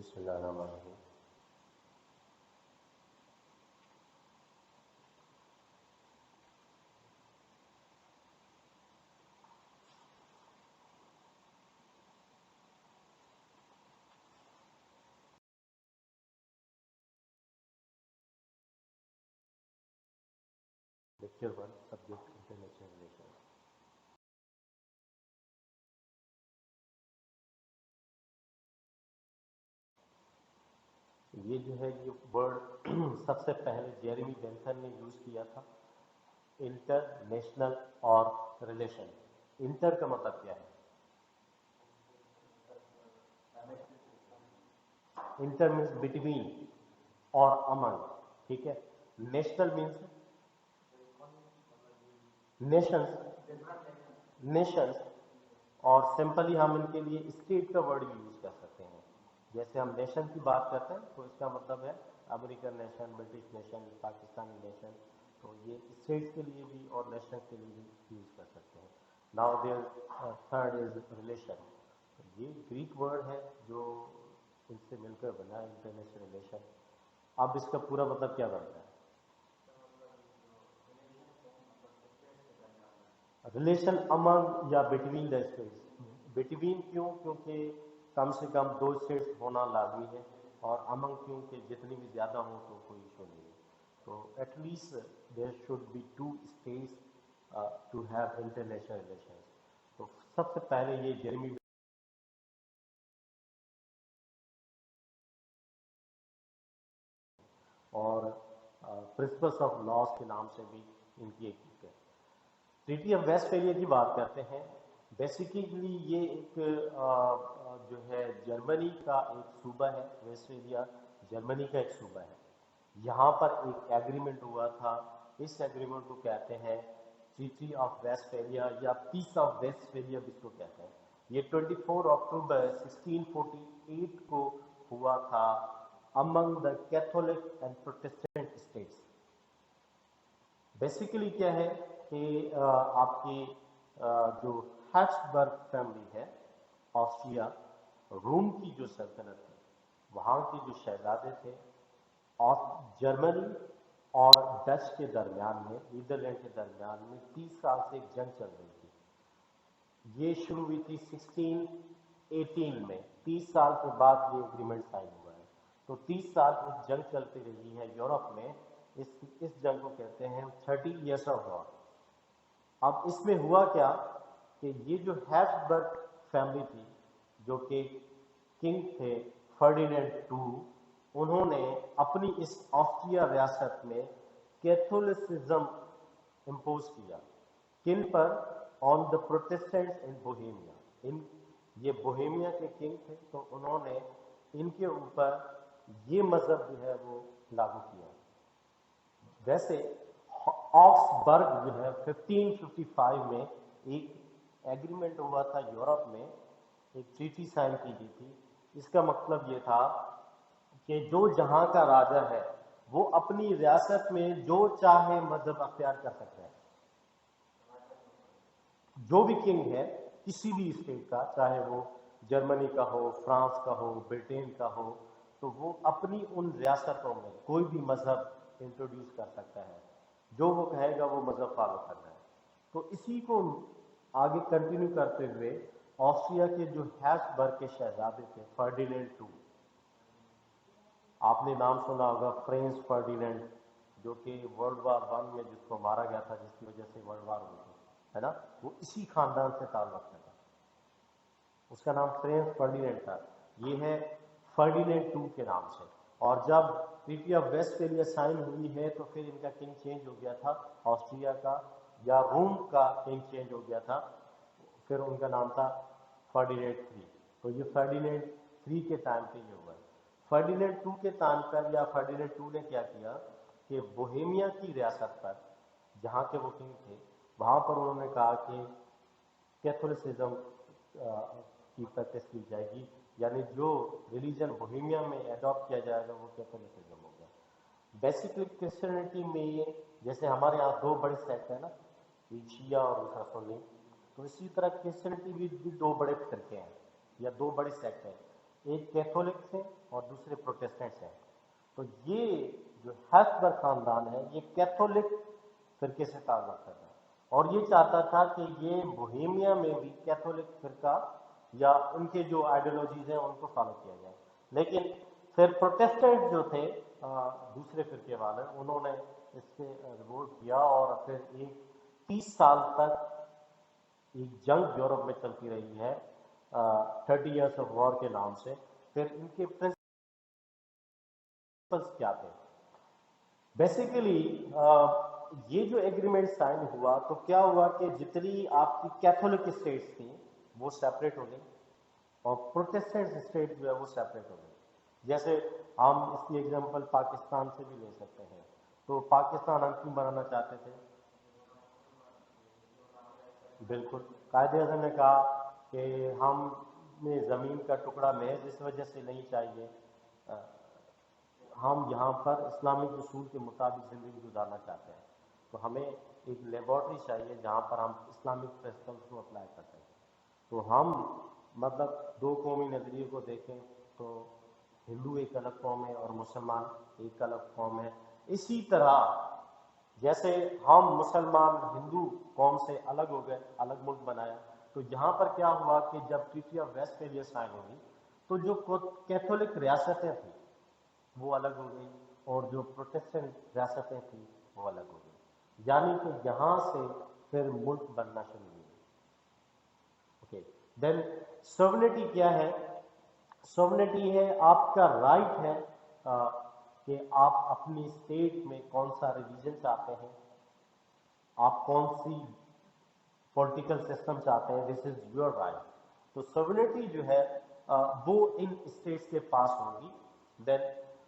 बिस्मिल्लाहिर्रहमानिर्रहीम। Lecture 1 subject international relation. ये जो है ये वर्ड सबसे पहले जेरेमी बेंथन ने यूज़ किया था, इंटरनेशनल और रिलेशन। इंटर का मतलब क्या है? इंटर मीन्स बिटवीन और अमंग, ठीक है। नेशनल मीन्स नेशंस और सिंपली हम इनके लिए स्टेट का वर्ड भी यूज कर सकते हैं। जैसे हम नेशन की बात करते हैं तो इसका मतलब है American nation, British nation, Pakistani nation. तो ये स्टेट्स के लिए भी और नेशन के लिए भी यूज कर सकते हैं। Now there third is relation. ये ग्रीक वर्ड है जो इनसे मिलकर बना है, इंटरनेशनल रिलेशन। अब इसका पूरा मतलब क्या बनता है? रिलेशन अमंग या बिटवीन द स्टेट्स। बिटवीन क्यों? क्योंकि कम से कम 2 स्टेट्स होना लाजमी है, और अमंग क्योंकि जितनी भी ज़्यादा हो तो कोई इशू नहीं है। तो at least there should be 2 states to have international relation. तो सबसे पहले ये जेरेमी और प्रिंसिपल्स ऑफ लॉस के नाम से भी इनकी एक बुक है। ट्रीटी ऑफ वेस्टफेलिया की बात करते हैं। बेसिकली ये एक जो है जर्मनी का एक सूबा है। वेस्टफेलिया जर्मनी का एक सूबा है। यहाँ पर एक एग्रीमेंट हुआ था। इस एग्रीमेंट को कहते हैं ट्रीटी ऑफ वेस्टफेलिया या पीस ऑफ वेस्टफेलिया जिसको कहते हैं। ये 24 अक्टूबर 1648 को हुआ था among the Catholic and Protestant states. Basically क्या है कि आपकी जो हैब्सबर्ग फैमिली है, ऑस्ट्रिया रोम की जो सल्तनत थी, वहाँ के जो शहजादे थे, और जर्मनी और डच के दरमियान में, नीदरलैंड के दरमियान में 30 साल से एक जंग चल रही थी। ये शुरू हुई थी 1618 में। 30 साल के बाद ये एग्रीमेंट साइन हुआ है। तो 30 साल एक जंग चलती रही है यूरोप में। इस जंग को कहते हैं 30 इयर्स ऑफ वॉर। अब इसमें हुआ क्या कि ये जो हैब्सबर्ग फैमिली थी, जो कि किंग थे फर्डिनेंड टू, उन्होंने अपनी इस ऑस्ट्रिया रियासत में कैथोलिसिज्म इम्पोज किया। किन पर? On the Protestants in Bohemia. In ये बोहेमिया के किंग थे, तो उन्होंने इनके ऊपर ये मजहब जो है वो लागू किया। वैसे ऑक्सबर्ग जो है 1555 में एक एग्रीमेंट हुआ था यूरोप में, एक ट्रीटी साइन की गई थी। इसका मतलब ये था कि जो जहां का राजा है वो अपनी रियासत में जो चाहे मजहब अख्तियार कर सकता है। जो भी किंग है किसी भी स्टेट का, चाहे वो जर्मनी का हो, फ्रांस का हो, ब्रिटेन का हो, तो वो अपनी उन रियासतों में कोई भी मजहब इंट्रोड्यूस कर सकता है। जो वो कहेगा वो मजहब फॉलो करना है। तो इसी को आगे कंटिन्यू करते हुए ऑस्ट्रिया के जो हैब्सबर्ग के शहजादे थे फर्डिनेंड टू, आपने नाम सुना होगा फ्रेंच फर्डिनेंड, जो कि वर्ल्ड वार 1 में जिसको मारा गया था, जिसकी वजह से वर्ल्ड वार हुई थी, है ना। वो इसी खानदान से ताल्लुक था। उसका नाम फ्रेंच फर्डिनेंड था। ये है फर्डिनेंड टू के नाम से। और जब ट्रीटी ऑफ वेस्टफेलिया साइन हुई है तो फिर इनका किंग चेंज हो गया था, ऑस्ट्रिया का या रोम का किंग चेंज हो गया था। फिर उनका नाम था फर्डिनेंड 3। तो ये फर्डिनेंड 3 के टाइम पे ये हुआ है। फर्डिनेंड 2 के टाइम पर या फर्डिनेंड 2 ने क्या किया कि बोहेमिया की रियासत पर, जहाँ के वो किंग थे, वहाँ पर उन्होंने कहा कि कैथोलिसिज्म की प्रैक्टिस की जाएगी, यानी जो रिलीजन बोहेमिया में एडॉप्ट किया जाएगा वो कैथोलिसिज्म होगा। बेसिकली क्रिश्चियनिटी में जैसे हमारे यहाँ 2 बड़े सेक्ट है ना, एक शिया और दूसरा सुन्नी, तो इसी तरह क्रिश्चियनिटी भी 2 बड़े फिरके हैं या 2 बड़े सेक्ट हैं। ایک کیتھولک سے اور دوسرے پروٹیسٹنٹ سے. تو یہ جو ہیبسبرگ خاندان ہے یہ کیتھولک فرقے سے تعلق کرتا ہے اور یہ چاہتا تھا کہ یہ بوہیمیا میں بھی کیتھولک فرقہ یا ان کے جو آئیڈیالوجیز ہیں ان کو فالو کیا جائے. لیکن پھر پروٹیسٹنٹ جو تھے دوسرے فرقے والے انہوں نے اس سے ریوولٹ کیا اور پھر ایک 30 سال تک ایک جنگ یورپ میں چلتی رہی ہے 30 ایئرس آف وار کے نام سے. پھر ان کے پرنسپلس کیا تھے بیسیکلی یہ جو ایگریمنٹ سائن ہوا تو کیا ہوا کہ جتنی آپ کی کیتھولک اسٹیٹس تھیں وہ سیپریٹ ہو گئی اور پروٹیسٹنٹ اسٹیٹ جو ہے وہ سیپریٹ ہو گئی. جیسے ہم اس کی ایگزامپل پاکستان سے بھی لے سکتے ہیں. تو پاکستان ہم کیوں بنانا چاہتے تھے؟ بالکل قائد اعظم نے کہا کہ ہم نے زمین کا ٹکڑا محض اس وجہ سے نہیں چاہیے ہم یہاں پر اسلامک اصول کے مطابق زندگی گزارنا چاہتے ہیں. تو ہمیں ایک لیبارٹری چاہیے جہاں پر ہم اسلامک پرنسپلس کو اپلائی کر سکیں. تو ہم مطلب دو قومی نظریے کو دیکھیں تو ہندو ایک الگ قوم ہے اور مسلمان ایک الگ قوم ہے. اسی طرح جیسے ہم مسلمان ہندو قوم سے الگ ہو گئے الگ ملک بنایا تو یہاں پر کیا ہوا کہ جب treaty of Westphalia sign ہوگی تو جو کیتھولک ریاستیں تھیں وہ الگ ہو گئی اور جو پروٹیسٹنٹ ریاستیں تھیں وہ الگ ہو گئی. یعنی کہ یہاں سے پھر ملک بننا شروع ہوئی. اوکے دین سوورنٹی کیا ہے؟ سوورنٹی ہے آپ کا رائٹ ہے کہ آپ اپنی اسٹیٹ میں کون سا ریلیجن چاہتے ہیں آپ کون سی پولیٹیکل سسٹم چاہتے ہیں. دس از یور رائٹ. تو سوورنٹی جو ہے وہ ان اسٹیٹس کے پاس ہوگی. دین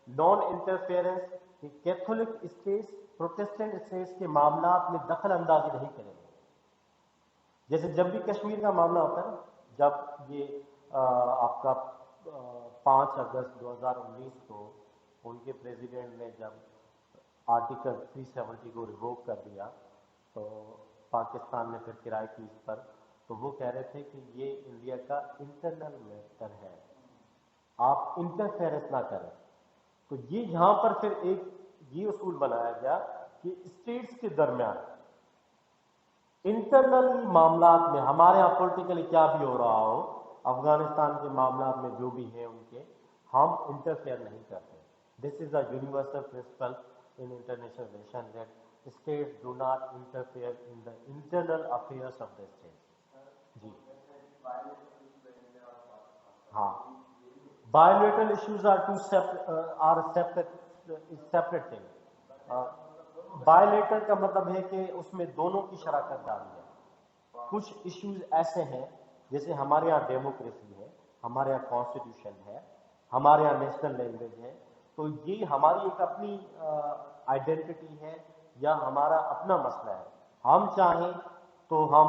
نان انٹرفیئرنس کہ کیتھولک اسٹیٹس پروٹیسٹنٹ اسٹیٹس کے معاملات میں دخل اندازی نہیں کریں گے. جیسے جب بھی کشمیر کا معاملہ ہوتا ہے جب یہ آپ کا 5 اگست 2019 کو ان کے پریزیڈنٹ نے جب آرٹیکل 370 کو ریووک کر دیا تو پاکستان نے پھر کرائے کی اس پر تو وہ کہہ رہے تھے کہ یہ انڈیا کا انٹرنل میٹر ہے آپ انٹرفیئرنس نہ کریں. تو یہ یہاں پر پھر ایک یہ اصول بنایا گیا کہ اسٹیٹس کے درمیان انٹرنل معاملات میں ہمارے یہاں پولیٹیکلی کیا بھی ہو رہا ہو افغانستان کے معاملات میں جو بھی ہیں ان کے ہم انٹرفیئر نہیں کرتے. This is a universal principle in international relation that states do not interfere in the internal affairs of the state. جی ہاں bilateral issues are two separate thing. bilateral کا مطلب ہے کہ اس میں دونوں کی شراکت داری ہے. کچھ ایشوز ایسے ہیں جیسے ہمارے یہاں ڈیموکریسی ہے ہمارے یہاں کانسٹیٹیوشن ہے ہمارے یہاں نیشنل لینگویج ہے تو یہ ہماری ایک اپنی آئیڈینٹی ہے یا ہمارا اپنا مسئلہ ہے. ہم چاہیں تو ہم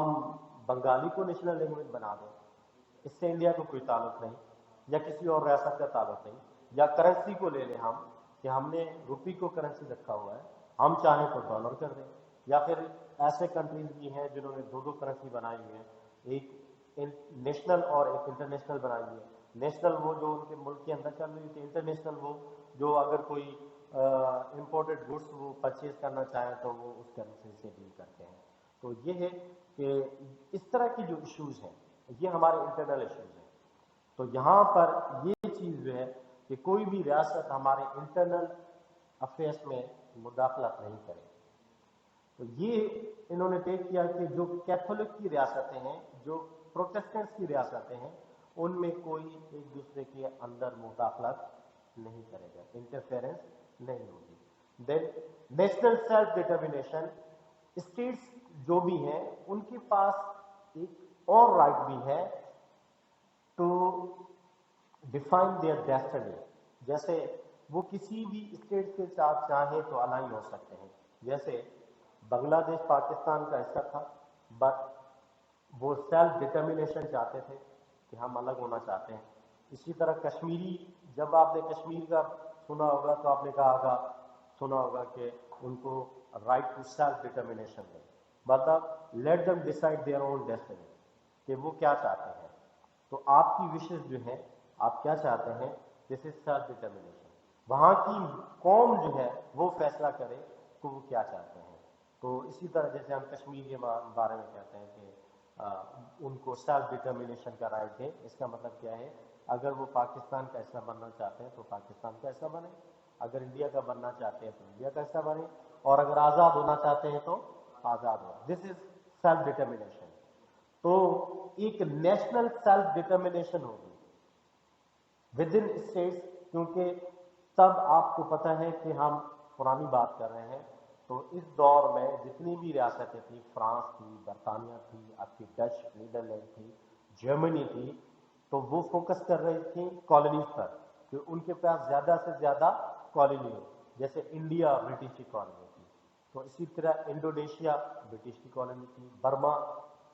بنگالی کو نیشنل لینگویج بنا دیں اس سے انڈیا کو کوئی تعلق نہیں یا کسی اور ریاست کا تعلق نہیں. یا کرنسی کو لے لیں ہم کہ ہم نے روپی کو کرنسی رکھا ہوا ہے ہم چاہیں تو ڈالر کر دیں. یا پھر ایسے کنٹریز بھی ہیں جنہوں نے دو کرنسی بنائی ہوئی ہیں ایک نیشنل اور ایک انٹرنیشنل بنائی ہوئی ہے. نیشنل وہ جو ان کے ملک کے اندر چل رہی تھی انٹرنیشنل وہ جو اگر کوئی امپورٹڈ گڈس وہ پرچیز کرنا چاہیں تو وہ اس کرنسی سے ڈیل کرتے ہیں. تو یہ ہے کہ اس طرح کی جو ایشوز ہیں یہ ہمارے انٹرنل ایشوز ہیں. تو یہاں پر یہ چیز جو ہے کہ کوئی بھی ریاست ہمارے انٹرنل افیئرس میں مداخلت نہیں کرے. تو یہ انہوں نے طے کیا کہ جو کیتھولک کی ریاستیں ہیں جو پروٹیسٹنٹس کی ریاستیں ہیں ان میں کوئی ایک دوسرے کے اندر مداخلت نہیں کرے گا انٹرفیئرنس نہیں ہوگی. دین نیشنل سیلف ڈٹرمنیشن اسٹیٹس جو بھی ہیں ان کے پاس ایک اور رائٹ بھی ہے ٹو ڈیفائن دیئر ڈیسٹنی. جیسے وہ کسی بھی اسٹیٹ کے ساتھ چاہیں تو الائن ہو سکتے ہیں. جیسے بنگلہ دیش پاکستان کا حصہ تھا بٹ وہ سیلف ڈٹرمنیشن چاہتے تھے کہ ہم الگ ہونا چاہتے ہیں. اسی طرح کشمیری جب آپ نے کشمیر کا سنا ہوگا تو آپ نے سنا ہوگا کہ ان کو رائٹ ٹو سیلف ڈٹرمنیشن ہے مطلب let them decide their own destiny کہ وہ کیا چاہتے ہیں. تو آپ کی وشز جو ہیں آپ کیا چاہتے ہیں؟ دس از سیلف ڈٹرمنیشن. وہاں کی قوم جو ہے وہ فیصلہ کرے کہ وہ کیا چاہتے ہیں. تو اسی طرح جیسے ہم کشمیر کے بارے میں کہتے ہیں کہ ان کو سیلف ڈٹرمنیشن کا رائٹ دیں. اس کا مطلب کیا ہے؟ اگر وہ پاکستان کا حصہ بننا چاہتے ہیں تو پاکستان کا حصہ بنے, اگر انڈیا کا بننا چاہتے ہیں تو انڈیا کا حصہ بنے, اور اگر آزاد ہونا چاہتے ہیں تو آزاد ہو. دس از سیلف ڈٹرمنیشن. تو ایک نیشنل سیلف ڈٹرمنیشن ہوگی ود ان اسٹیٹس, کیونکہ تب آپ کو پتہ ہے کہ ہم پرانی بات کر رہے ہیں, تو اس دور میں جتنی بھی ریاستیں تھیں, فرانس تھی, برطانیہ تھی, آپ کی ڈچ, نیدرلینڈ تھی, جرمنی تھی, تو وہ فوکس کر رہی تھیں کالونیز پر کہ ان کے پاس زیادہ سے زیادہ کالونی ہو. جیسے انڈیا برٹش کی کالونی تھی, تو اسی طرح انڈونیشیا برٹش کی کالونی تھی, برما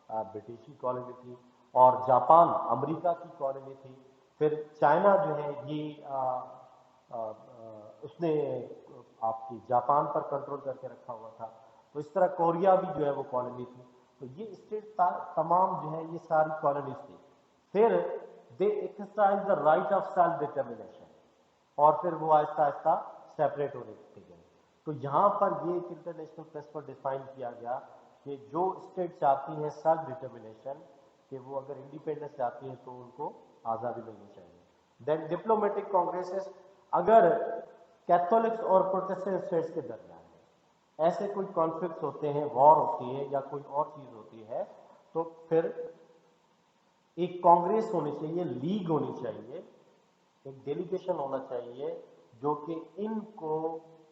برٹش کی کالونی تھی, اور جاپان امریکہ کی کالونی تھی. پھر چائنا جو ہے یہ اس نے آپ کی جاپان پر کنٹرول کر کے رکھا ہوا تھا. تو اس طرح کوریا بھی جو ہے وہ کالونی تھی. تو یہ اسٹیٹ تمام جو ہے یہ ساری کالونیز تھی. پھر they exercise the right of self determination, اور پھر وہ آہستہ آہستہ سیپریٹ ہونے گئے. تو یہاں پر یہ ایک انٹرنیشنل پریس پر ڈیفائن کیا گیا کہ جو اسٹیٹ چاہتی ہیں سیلف ڈٹرمنیشن, کہ وہ اگر انڈیپینڈنس چاہتی ہیں تو ان کو آزادی ملنی چاہیے. دین ڈپلومیٹک کانگریسز, اگر کیتھولکس اور پروٹسٹنٹ اسٹیٹس کے درمیان ایسے کوئی کانفلکٹس ہوتے ہیں, وار ہوتی ہے یا کوئی اور چیز ہوتی ہے, تو پھر ایک کانگریس ہونی چاہیے, لیگ ہونی چاہیے, ایک ڈیلیگیشن ہونا چاہیے جو کہ ان کو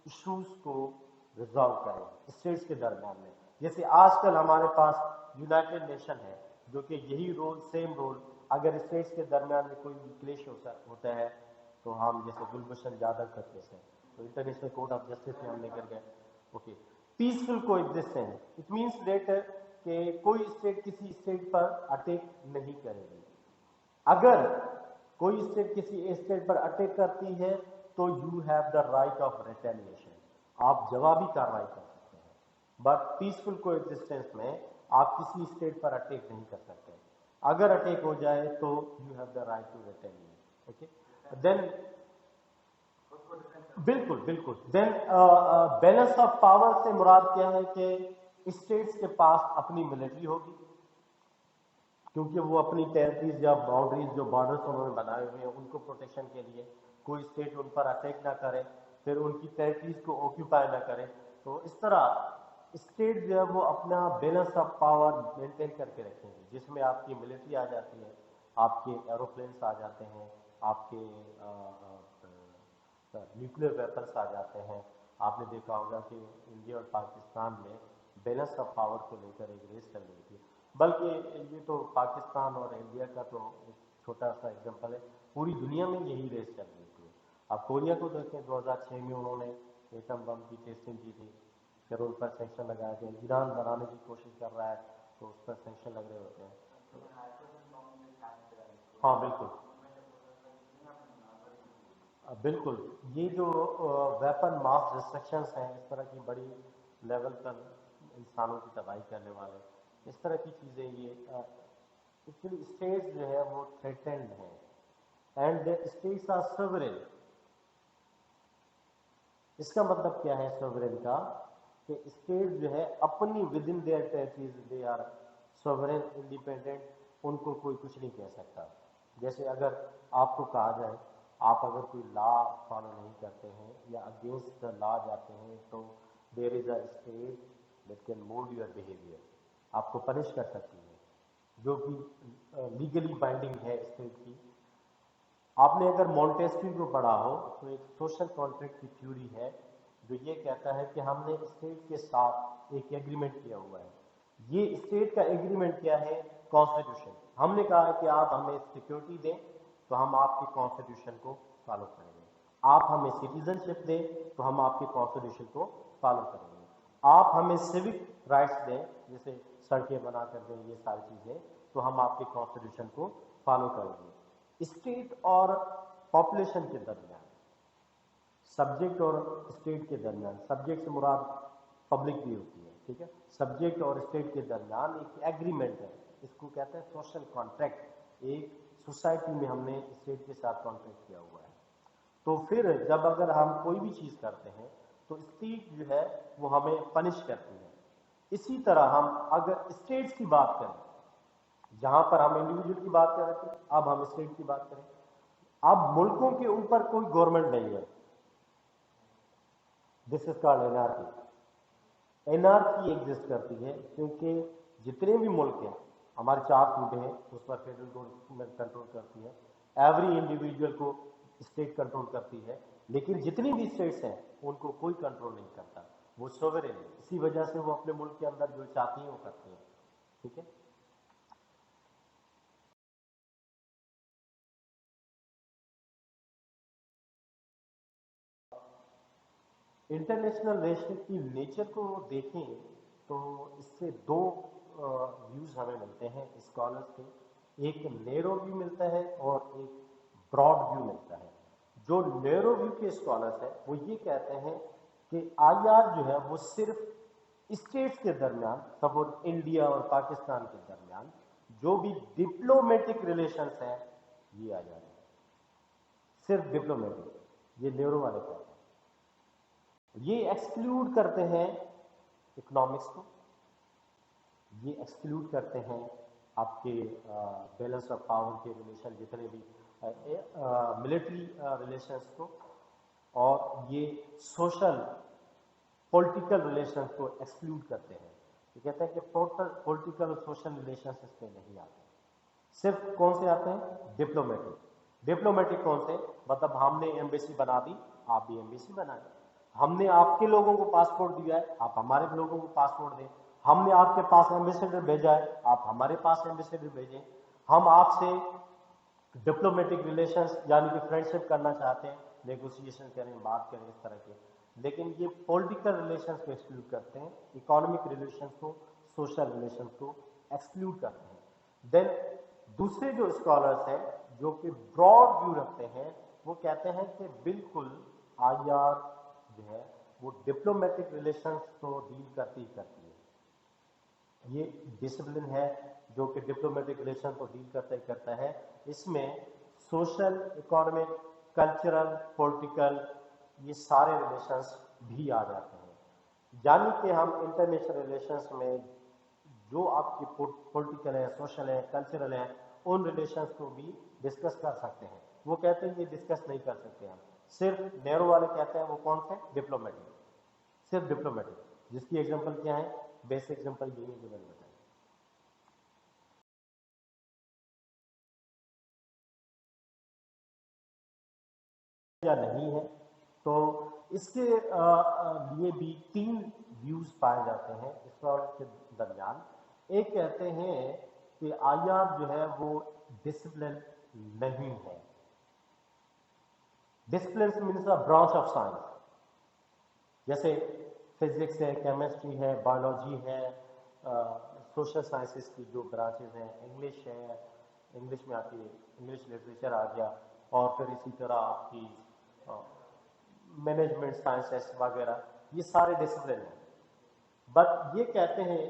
ایشوز کو ریزالو کرے اسٹیٹس کے درمیان میں. جیسے آج کل ہمارے پاس یونائٹڈ نیشن ہے, جو کہ یہی رول, سیم رول, اگر اسٹیٹس کے درمیان میں کوئی کلیش ہوتا ہے تو ہم جیسے گلبشن جادو کا کیس ہے, تو انٹرنیشنل کورٹ آف جسٹس میں ہم لے کر گئے. اوکے, پیسفل کو ایگزسٹنس, اٹ مینس دیٹ کہ کوئی اسٹیٹ کسی اسٹیٹ پر اٹیک نہیں کرے گی. اگر کوئی اسٹیٹ کسی اسٹیٹ پر اٹیک کرتی ہے تو you have the right of retaliation, آپ جوابی کارروائی کر سکتے ہیں. بٹ پیسفل کو ایگزسٹنس میں آپ کسی اسٹیٹ پر اٹیک نہیں کر سکتے. اگر اٹیک ہو جائے تو you have the right to retaliate. Okay, then بالکل بالکل. دین بیلنس آف پاور سے مراد کیا ہے کہ اسٹیٹس کے پاس اپنی ملٹری ہوگی, کیونکہ وہ اپنی ٹیریٹریز یا باؤنڈریز جو بارڈرز انہوں نے بنائے ہوئے ہیں ان کو پروٹیکشن کے لیے کوئی اسٹیٹ ان پر اٹیک نہ کرے, پھر ان کی ٹیریٹریز کو آکیوپائی نہ کرے. تو اس طرح اسٹیٹ جو ہے وہ اپنا بیلنس آف پاور مینٹین کر کے رکھیں گے, جس میں آپ کی ملٹری آ جاتی ہے, آپ کے ایروپلینس آ جاتے ہیں, آپ کے نیوکلیر ویپنس آ جاتے ہیں. آپ نے دیکھا ہوگا کہ انڈیا اور پاکستان میں بیلنس آف پاور کو لے کر ایک ریس چل رہی تھی, بلکہ یہ تو پاکستان اور انڈیا کا تو ایک چھوٹا سا ایگزامپل ہے, پوری دنیا میں یہی ریس چل رہی تھی. آپ کوریا کو دیکھیں, 2006 میں انہوں نے ایٹم بم کی ٹیسٹنگ کی تھی, پھر ان پر سینکشن لگائے تھے. ایران بنانے کی کوشش کر رہا ہے تو اس پر سینکشن لگ رہے ہوتے ہیں. ہاں بالکل بالکل. یہ جو ویپن ماس ڈسٹرکشنس ہیں, اس طرح کی بڑی لیول پر انسانوں کی تباہی کرنے والے اس طرح کی چیزیں, یہ ایکچولی اسٹیٹس جو ہے وہ تھریٹنڈ ہیں, اینڈ اسٹیٹس آر سوورن. اس کا مطلب کیا ہے سوورن کا, کہ اسٹیٹ جو ہے اپنی within their territories they are sovereign, independent, ان کو کوئی کچھ نہیں کہہ سکتا. جیسے اگر آپ کو کہا جائے آپ اگر کوئی لا فالو نہیں کرتے ہیں یا اگینسٹ دا لا جاتے ہیں, تو there is a state that can mould your behaviour, آپ کو پنش کر سکتی ہے, جو کہ لیگلی بائنڈنگ ہے اسٹیٹ کی. آپ نے اگر مونٹیسکیو کو پڑھا ہو تو ایک سوشل کانٹریکٹ کی تھیوری ہے جو یہ کہتا ہے کہ ہم نے اسٹیٹ کے ساتھ ایک ایگریمنٹ کیا ہوا ہے. یہ اسٹیٹ کا ایگریمنٹ کیا ہے؟ کانسٹیٹیوشن. ہم نے کہا کہ آپ ہمیں سیکورٹی دیں تو ہم آپ کی کانسٹیٹیوشن کو فالو کریں گے, آپ ہمیں سٹیزن شپ دیں تو ہم آپ کی کانسٹیٹیوشن کو فالو کریں گے, آپ ہمیں سیوک رائٹس دیں جیسے سڑکیں بنا کر دیں, یہ ساری چیزیں, تو ہم آپ کی کانسٹیٹیوشن کو فالو کریں گے. اسٹیٹ اور پاپولیشن کے درمیان, سبجیکٹ اور اسٹیٹ کے درمیان, سبجیکٹ سے مراد پبلک بھی ہوتی ہے, ٹھیک ہے, سبجیکٹ اور اسٹیٹ کے درمیان ایک ایگریمنٹ ہے, اس کو کہتے ہیں سوشل کانٹریکٹ, ایک सोसाइटी में हमने स्टेट के साथ कॉन्ट्रैक्ट किया हुआ है। तो फिर जब अगर हम कोई भी चीज़ करते हैं तो स्टेट जो है वो हमें पनिश करती है। इसी तरह हम अगर स्टेट्स की बात करें, जहां पर हम इंडिविजुअल की बात कर रहे थे, अब हम स्टेट की बात करें। अब मुल्कों के ऊपर कोई गवर्नमेंट नहीं है। This is called एनआरकी। एनआरकी एग्जिस्ट करती है क्योंकि जितने भी मुल्क हैं, हमारे 4 सूबे हैं, उस पर फेडरल गवर्नमेंट कंट्रोल करती है, एवरी इंडिविजुअल को स्टेट कंट्रोल करती है, लेकिन जितनी भी स्टेट्स हैं उनको कोई कंट्रोल नहीं करता, वो सोवरेन है। इसी वजह से वो अपने मुल्क के अंदर जो चाहती हैं वो करती हैं। ठीक है। इंटरनेशनल रिलेशन की नेचर को देखें तो इससे दो व्यूज हमें मिलते हैं स्कॉलर्स के। एक नैरो व्यू मिलता है और एक ब्रॉड व्यू मिलता है। जो नैरो व्यू के स्कॉलर्स हैं वो ये कहते हैं कि आईआर जो है वो सिर्फ स्टेट्स के दरमियान, सपोज इंडिया और पाकिस्तान के दरमियान जो भी डिप्लोमेटिक रिलेशंस हैं ये आ जाते हैं, सिर्फ डिप्लोमेटिक। ये नैरो वाले कहते हैं। ये एक्सक्लूड करते हैं इकोनॉमिक्स को, ये एक्सक्लूड करते हैं आपके बैलेंस ऑफ पावर के रिलेशन, जितने भी मिलिट्री रिलेशंस को, और ये सोशल पॉलिटिकल रिलेशंस को एक्सक्लूड करते हैं। ये कहते हैं कि पॉलिटिकल और सोशल रिलेशंस इसमें नहीं आते, सिर्फ कौन से आते हैं? डिप्लोमेटिक। डिप्लोमेटिक कौन से? मतलब हमने एम्बेसी बना दी, आप भी एम्बेसी बनाए। हमने आपके लोगों को पासपोर्ट दिया है, आप हमारे लोगों को पासपोर्ट दें। हमने आपके पास एम्बेसडर भेजा है, आप हमारे पास एम्बेसडर भेजें। हम आपसे डिप्लोमेटिक रिलेशंस यानी कि फ्रेंडशिप करना चाहते हैं, नेगोशिएशन करें, बात करें इस तरह के। लेकिन ये पॉलिटिकल रिलेशंस को एक्सक्लूड करते हैं, इकोनॉमिक रिलेशंस को, सोशल रिलेशंस को एक्सक्लूड करते हैं। देन दूसरे जो स्कॉलर्स हैं जो कि ब्रॉड व्यू रखते हैं, वो कहते हैं कि बिल्कुल आईआर जो है वो डिप्लोमेटिक रिलेशंस तो डील करती ही करती है। ये डिसिप्लिन है जो कि डिप्लोमेटिक रिलेशन को डील करता ही करता है। इसमें सोशल, इकोनॉमिक, कल्चरल, पॉलिटिकल ये सारे रिलेशंस भी आ जाते हैं। यानी कि हम इंटरनेशनल रिलेशंस में जो आपकी पॉलिटिकल है, सोशल है, कल्चरल है, उन रिलेशंस को भी डिस्कस कर सकते हैं। वो कहते हैं ये डिस्कस नहीं कर सकते हम। सिर्फ नेहरू वाले कहते हैं वो कौन से? डिप्लोमेटिक, सिर्फ डिप्लोमेटिक। जिसकी एग्जांपल क्या है? बेसिक एग्जांपल यही है जो मैंने बताया। या नहीं है, तो इसके लिए भी 3 व्यूज पाए जाते हैं इस के दरमियान। एक कहते हैं कि आईआर जो है वो डिसिप्लिन नहीं है। Discipline means a branch of science, जैसे फिजिक्स है, केमिस्ट्री है, बायोलॉजी है, सोशल साइंसेस की जो ब्रांचेज हैं, इंग्लिश है, इंग्लिश में आपकी इंग्लिश लिटरेचर आ गया, और फिर इसी तरह आपकी मैनेजमेंट साइंसेस वगैरह, ये सारे डिसिप्लिन हैं। बट ये कहते हैं,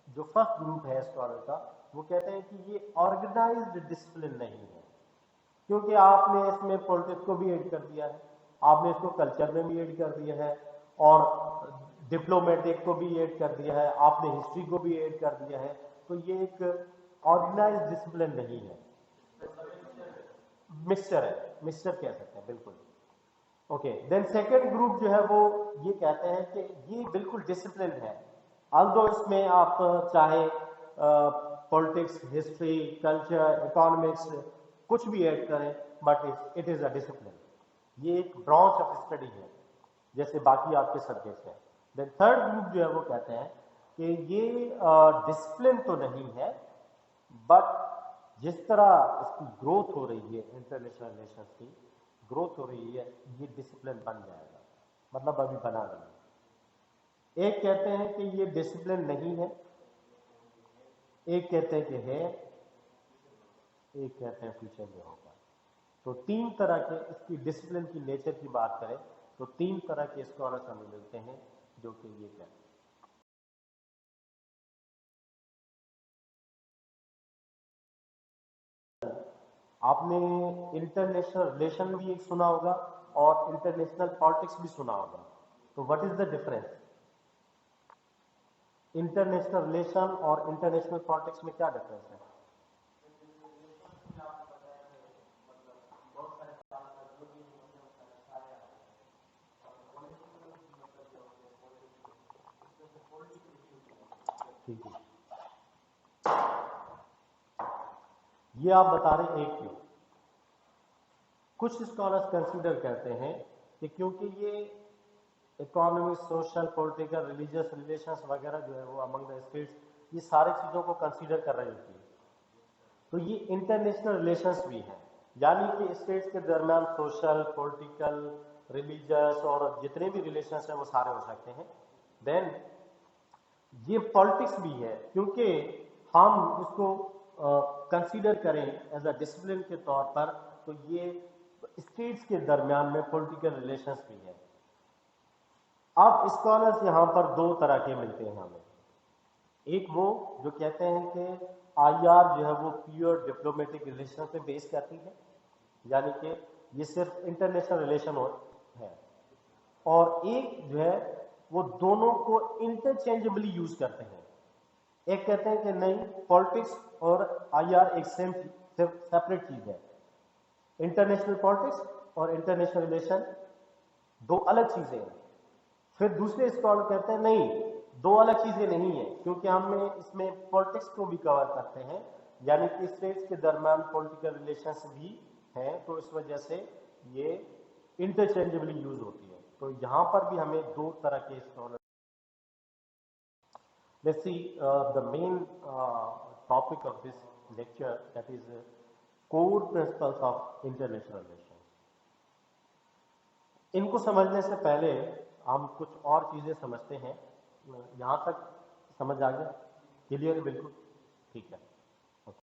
जो फर्स्ट ग्रुप है स्कॉलर का, वो कहते हैं कि ये ऑर्गेनाइज्ड डिसिप्लिन नहीं है, क्योंकि आपने इसमें पॉलिटिक्स को भी ऐड कर दिया है, आपने इसको कल्चर में भी ऐड कर दिया है, और डिप्लोमेटिक को भी ऐड कर दिया है, आपने हिस्ट्री को भी ऐड कर दिया है। तो ये एक ऑर्गेनाइज्ड डिसिप्लिन नहीं है, मिक्सचर है, मिक्सचर कह सकते हैं, बिल्कुल। ओके, देन सेकेंड ग्रुप जो है वो ये कहते हैं कि ये बिल्कुल डिसिप्लिन है, although इसमें आप चाहे पॉलिटिक्स, हिस्ट्री, कल्चर, इकोनॉमिक्स कुछ भी ऐड करें, but it is a discipline. ये एक ब्रांच ऑफ स्टडी है जैसे बाकी आपके सब्जेक्ट्स हैं। देन थर्ड ग्रुप जो है वो कहते हैं कि ये डिसिप्लिन तो नहीं है, बट जिस तरह इसकी ग्रोथ हो रही है, इंटरनेशनल रिलेशंस की ग्रोथ हो रही है, ये डिसिप्लिन बन जाएगा, मतलब अभी बना नहीं। एक कहते हैं कि ये डिसिप्लिन नहीं है, एक कहते हैं कि है, एक कहते हैं फ्यूचर में होगा। तो 3 तरह के इसकी डिसिप्लिन की नेचर की बात करें तो 3 तरह के स्कॉलर्स हमें मिलते हैं जो कि ये कहते हैं। आपने इंटरनेशनल रिलेशन भी एक सुना होगा और इंटरनेशनल पॉलिटिक्स भी सुना होगा। तो what is the difference? International relation और इंटरनेशनल पॉलिटिक्स में क्या डिफरेंस है? ठीक है, ये आप बता रहे एक क्यों। कुछ स्कॉलर्स कंसीडर करते हैं कि क्योंकि ये economic, social, political, religious relations वगैरह जो है वो अमंग द स्टेट्स, ये सारी चीज़ों को कंसीडर कर रही होती है। तो ये इंटरनेशनल रिलेशंस भी हैं, यानी कि स्टेट्स के दरमियान सोशल, पॉलिटिकल, रिलीजियस और जितने भी रिलेशंस हैं वो सारे हो सकते हैं। देन ये पॉलिटिक्स भी है, क्योंकि हम इसको कंसीडर करें एज अ डिसिप्लिन के तौर पर, तो ये स्टेट्स के दरमियान में पॉलिटिकल रिलेशंस भी है। अब स्कॉलर्स यहाँ पर दो तरह के मिलते हैं हमें। एक वो जो कहते हैं कि आईआर जो है वो प्योर डिप्लोमेटिक रिलेशन पे बेस करती है, यानी कि ये सिर्फ इंटरनेशनल रिलेशन है। और एक जो है वो दोनों को इंटरचेंजेबली यूज करते हैं। एक कहते हैं कि नहीं, पॉलिटिक्स और आईआर एक सेपरेट चीज है। इंटरनेशनल पॉलिटिक्स और इंटरनेशनल रिलेशन दो अलग चीजें हैं। फिर दूसरे स्कॉलर कहते हैं नहीं, दो अलग चीजें नहीं है, क्योंकि हमें इसमें पॉलिटिक्स को भी कवर करते हैं, यानी कि स्टेट्स के दरमियान पॉलिटिकल रिलेशंस भी हैं, तो इस वजह से ये इंटरचेंजेबली यूज होती है। तो यहां पर भी हमें दो तरह के scholar. Let's see the main topic of this lecture, that is core principles of international relation. इनको समझने से पहले हम कुछ और चीजें समझते हैं। यहां तक समझ आ गया? क्लियर है? बिल्कुल ठीक है। Okay.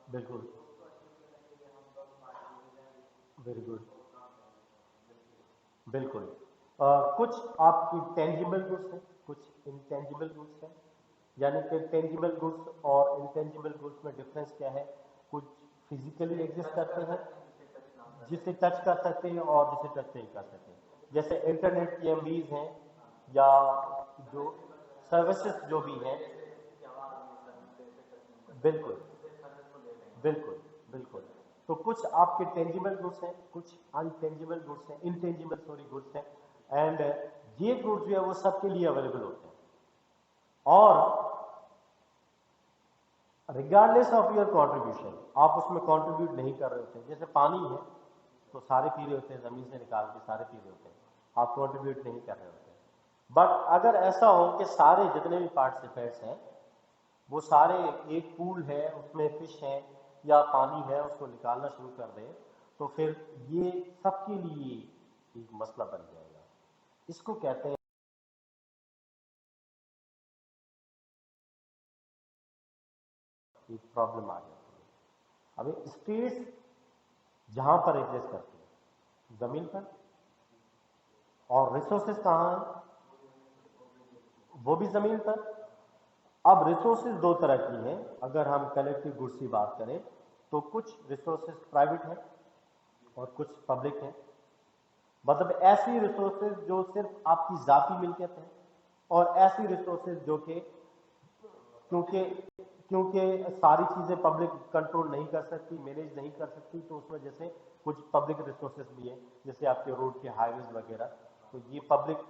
बिल्कुल, वेरी गुड, बिल्कुल। कुछ आपकी टेंजिबल गुड्स हैं, कुछ इनटेंजिबल गुड्स हैं, यानी कि टेंजिबल गुड्स और इनटेंजिबल गुड्स में डिफरेंस क्या है? कुछ फिजिकली एग्जिस्ट करते हैं, जिसे टच कर सकते हैं, और जिसे टच नहीं कर सकते, जैसे इंटरनेट की एमबीज हैं, या जो सर्विसेज जो भी हैं। बिल्कुल, बिल्कुल, बिल्कुल। तो कुछ आपके टेंजिबल गुड्स हैं, कुछ अनटेंजिबल गुड्स हैं, इनटेंजिबल सॉरी गुड्स हैं। एंड ये गुड्स जो है वो सबके लिए अवेलेबल होते हैं, और रिगार्डलेस ऑफ योर कंट्रीब्यूशन, आप उसमें कंट्रीब्यूट नहीं कर रहे होते। जैसे पानी है तो सारे पी रहे होते हैं, जमीन से निकाल के सारे पी रहे होते हैं, आप कंट्रीब्यूट नहीं कर रहे होते। बट अगर ऐसा हो कि सारे जितने भी पार्टिसिपेंट्स हैं वो सारे एक पूल है, उसमें फिश है या पानी है, उसको निकालना शुरू कर दें, तो फिर ये सबके लिए एक मसला बन जाएगा। इसको कहते हैं, एक प्रॉब्लम आ जाती है। अभी स्टेट्स जहां पर एग्जिस्ट करती है जमीन पर, और रिसोर्सेज कहाँ है? वो भी जमीन पर। अब रिसोर्सेज दो तरह की हैं, अगर हम कलेक्टिव गुड्स की बात करें तो कुछ रिसोर्सेज प्राइवेट हैं और कुछ पब्लिक हैं। मतलब ऐसी रिसोर्सेज जो सिर्फ आपकी जाती मिल्कियत है, और ऐसी रिसोर्सेज जो कि क्योंकि क्योंकि सारी चीज़ें पब्लिक कंट्रोल नहीं कर सकती, मैनेज नहीं कर सकती, तो उस वजह से कुछ पब्लिक रिसोर्सेज भी हैं, जैसे आपके रोड के हाईवेज वगैरह। तो ये पब्लिक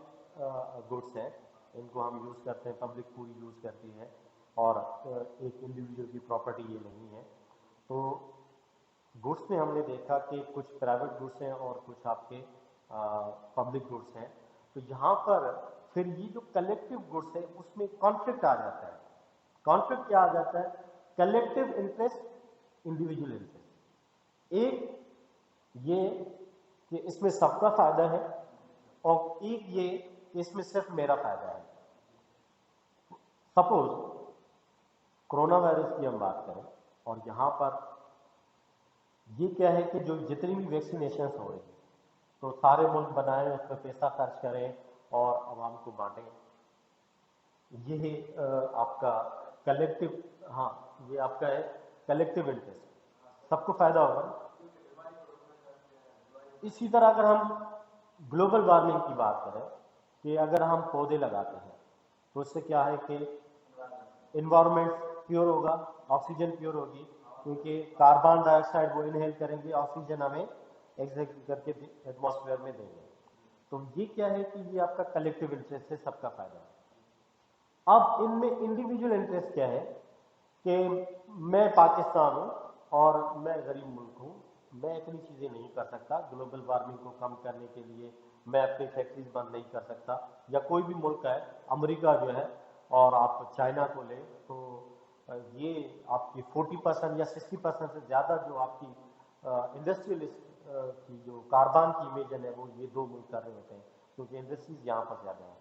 गुड्स हैं, इनको हम यूज़ करते हैं, पब्लिक पूरी यूज़ करती है, और एक इंडिविजुअल की प्रॉपर्टी ये नहीं है। तो गुड्स में हमने देखा कि कुछ प्राइवेट गुड्स हैं और कुछ आपके पब्लिक गुड्स हैं। तो यहाँ पर फिर ये जो कलेक्टिव गुड्स है उसमें कॉन्फ्लिक्ट आ जाता है। कॉन्फ्लिक्ट क्या आ जाता है? Collective interest, individual interest. एक ये कि इसमें सबका फायदा है, और एक ये कि इसमें सिर्फ मेरा फायदा है। सपोज कोरोना वायरस की हम बात करें, और यहां पर ये क्या है कि जो जितनी भी वैक्सीनेशन हो रही है तो सारे मुल्क बनाएं, उस पर पैसा खर्च करें और आवाम को बांटें। ये है आपका कलेक्टिव, हाँ ये आपका है कलेक्टिव इंटरेस्ट, सबको फायदा होगा। इसी तरह अगर हम ग्लोबल वार्मिंग की बात करें कि अगर हम पौधे लगाते हैं तो उससे क्या है कि इन्वायरमेंट प्योर होगा, ऑक्सीजन प्योर होगी, क्योंकि कार्बन डाइऑक्साइड वो इनहेल करेंगे, ऑक्सीजन हमें एक्सहेल करके एटमॉस्फेयर में देंगे। तो ये क्या है कि ये आपका कलेक्टिव इंटरेस्ट है, सबका फायदा है। अब इनमें इंडिविजुअल इंटरेस्ट क्या है कि मैं पाकिस्तान हूं और मैं गरीब मुल्क हूं, मैं इतनी चीजें नहीं कर सकता ग्लोबल वार्मिंग को कम करने के लिए, मैं अपनी फैक्ट्रीज बंद नहीं कर सकता। या कोई भी मुल्क है, अमेरिका जो है, और आप चाइना को ले तो ये आपकी 40% या 60% से ज्यादा जो आपकी इंडस्ट्रियल की जो कार्बन की इमेजन है वो ये दो मुल्क कर रहे होते हैं, क्योंकि इंडस्ट्रीज यहाँ पर ज्यादा है।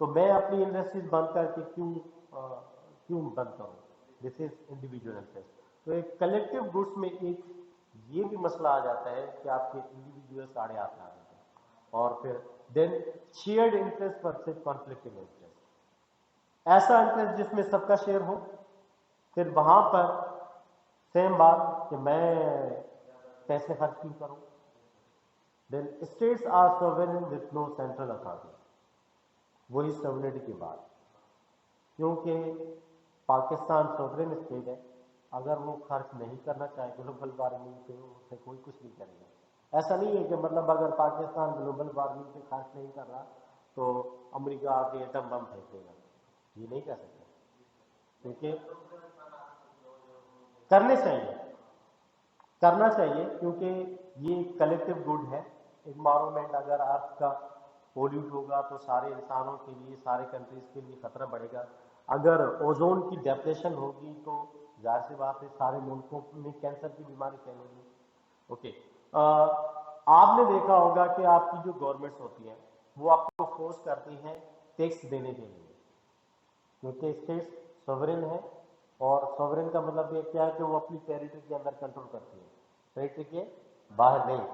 तो मैं अपनी इंडस्ट्रीज बंद करके क्यों बंद करूं? This is individual interest. तो एक कलेक्टिव गुड्स में एक ये भी मसला आ जाता है कि आपके इंडिविजुअल आड़े हाथ आ जाते हैं, और फिर then shared interest versus conflicting interest. ऐसा इंटरेस्ट जिसमें सबका शेयर हो, फिर वहां पर सेम बात कि मैं पैसे खर्च क्यों करूं। Then states are sovereign with no central authority, वही सोवरेनिटी की बात, क्योंकि पाकिस्तान सोवरेन स्टेट है, अगर वो खर्च नहीं करना चाहे ग्लोबल वार्मिंग पे उससे कोई कुछ नहीं करेगा। ऐसा नहीं है कि मतलब अगर पाकिस्तान ग्लोबल वार्मिंग पे खर्च नहीं कर रहा तो अमेरिका आके एटम बम फेंक देगा, ये नहीं कर सकता, क्योंकि करने चाहिए, करना चाहिए, क्योंकि ये कलेक्टिव गुड है। इन्वायरमेंट अगर आपका पोल्यूट होगा तो सारे इंसानों के लिए, सारे कंट्रीज के लिए खतरा बढ़ेगा। अगर ओजोन की डेप्रेशन होगी तो जाहिर सी बात है सारे मुल्कों में कैंसर की बीमारी फैलेगी। ओके, आपने देखा होगा कि आपकी जो गवर्नमेंट्स होती हैं वो आपको फोर्स करती हैं टैक्स देने के लिए, क्योंकि स्टेट्स सॉवरेन है, और सॉवरेन का मतलब ये क्या है कि वो अपनी टेरिटरी के अंदर कंट्रोल करती है, टेरिटरी के बाहर नहीं।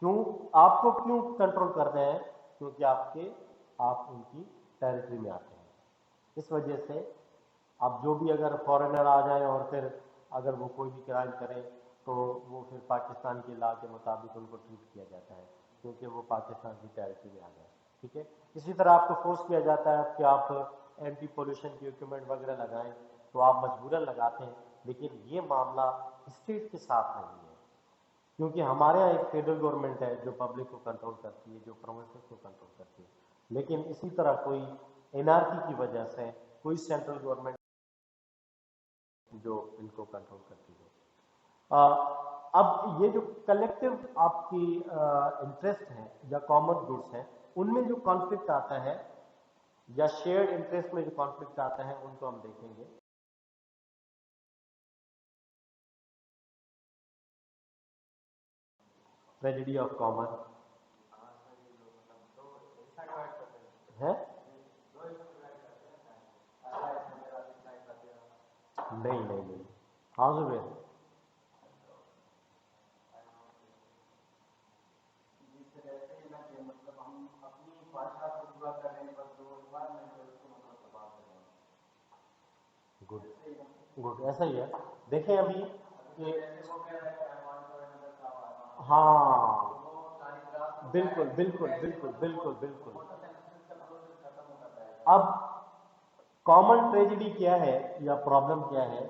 क्यों आपको क्यों कंट्रोल कर रहे हैं? क्योंकि आप उनकी टेरिटरी में आते हैं। इस वजह से अब जो भी अगर फॉरेनर आ जाए और फिर अगर वो कोई भी क्राइम करे तो वो फिर पाकिस्तान के लॉ के मुताबिक उनको ट्रीट किया जाता है, क्योंकि वो पाकिस्तान की टेरिटरी में आ गए। ठीक है, इसी तरह आपको फोर्स किया जाता है कि आप एंटी पोल्यूशन की इक्विपमेंट वगैरह लगाएं, तो आप मजबूरन लगाते हैं, लेकिन ये मामला स्टेट के साथ नहीं है, क्योंकि हमारे यहाँ एक फेडरल गवर्नमेंट है जो पब्लिक को कंट्रोल करती है, जो प्रोविंसेस को कंट्रोल करती है। लेकिन इसी तरह कोई एनआरकी की वजह से कोई सेंट्रल गवर्नमेंट जो इनको कंट्रोल करती है। अब ये जो कलेक्टिव आपकी इंटरेस्ट है या कॉमन गुड्स हैं, उनमें जो कॉन्फ्लिक्ट आता है या शेयर्ड इंटरेस्ट में जो कॉन्फ्लिक्ट आता है उनको हम देखेंगे। ट्रेजेडी ऑफ कॉमन है, नहीं नहीं नहीं, हाँ जुबेर, गुड गुड, ऐसा ही है। देखें अभी कि हाँ बिल्कुल बिल्कुल बिल्कुल बिल्कुल बिल्कुल। अब कॉमन ट्रेजेडी क्या है या प्रॉब्लम क्या है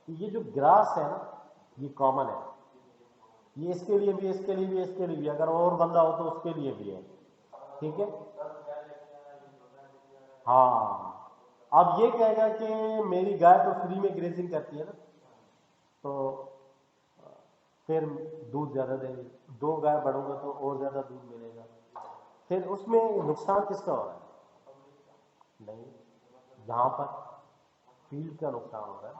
कि ये जो ग्रास है ना, ये कॉमन है, ये इसके लिए भी, इसके लिए भी, इसके लिए भी, अगर और बंदा हो तो उसके लिए भी है। ठीक है, हाँ। अब ये कहेगा कि मेरी गाय तो फ्री में ग्रेजिंग करती है ना, तो फिर दूध ज्यादा देंगे, दो गाय बढ़ोगे तो और ज्यादा दूध मिलेगा, फिर उसमें नुकसान किसका हो रहा है? नहीं, यहाँ पर फील्ड का नुकसान हो रहा है,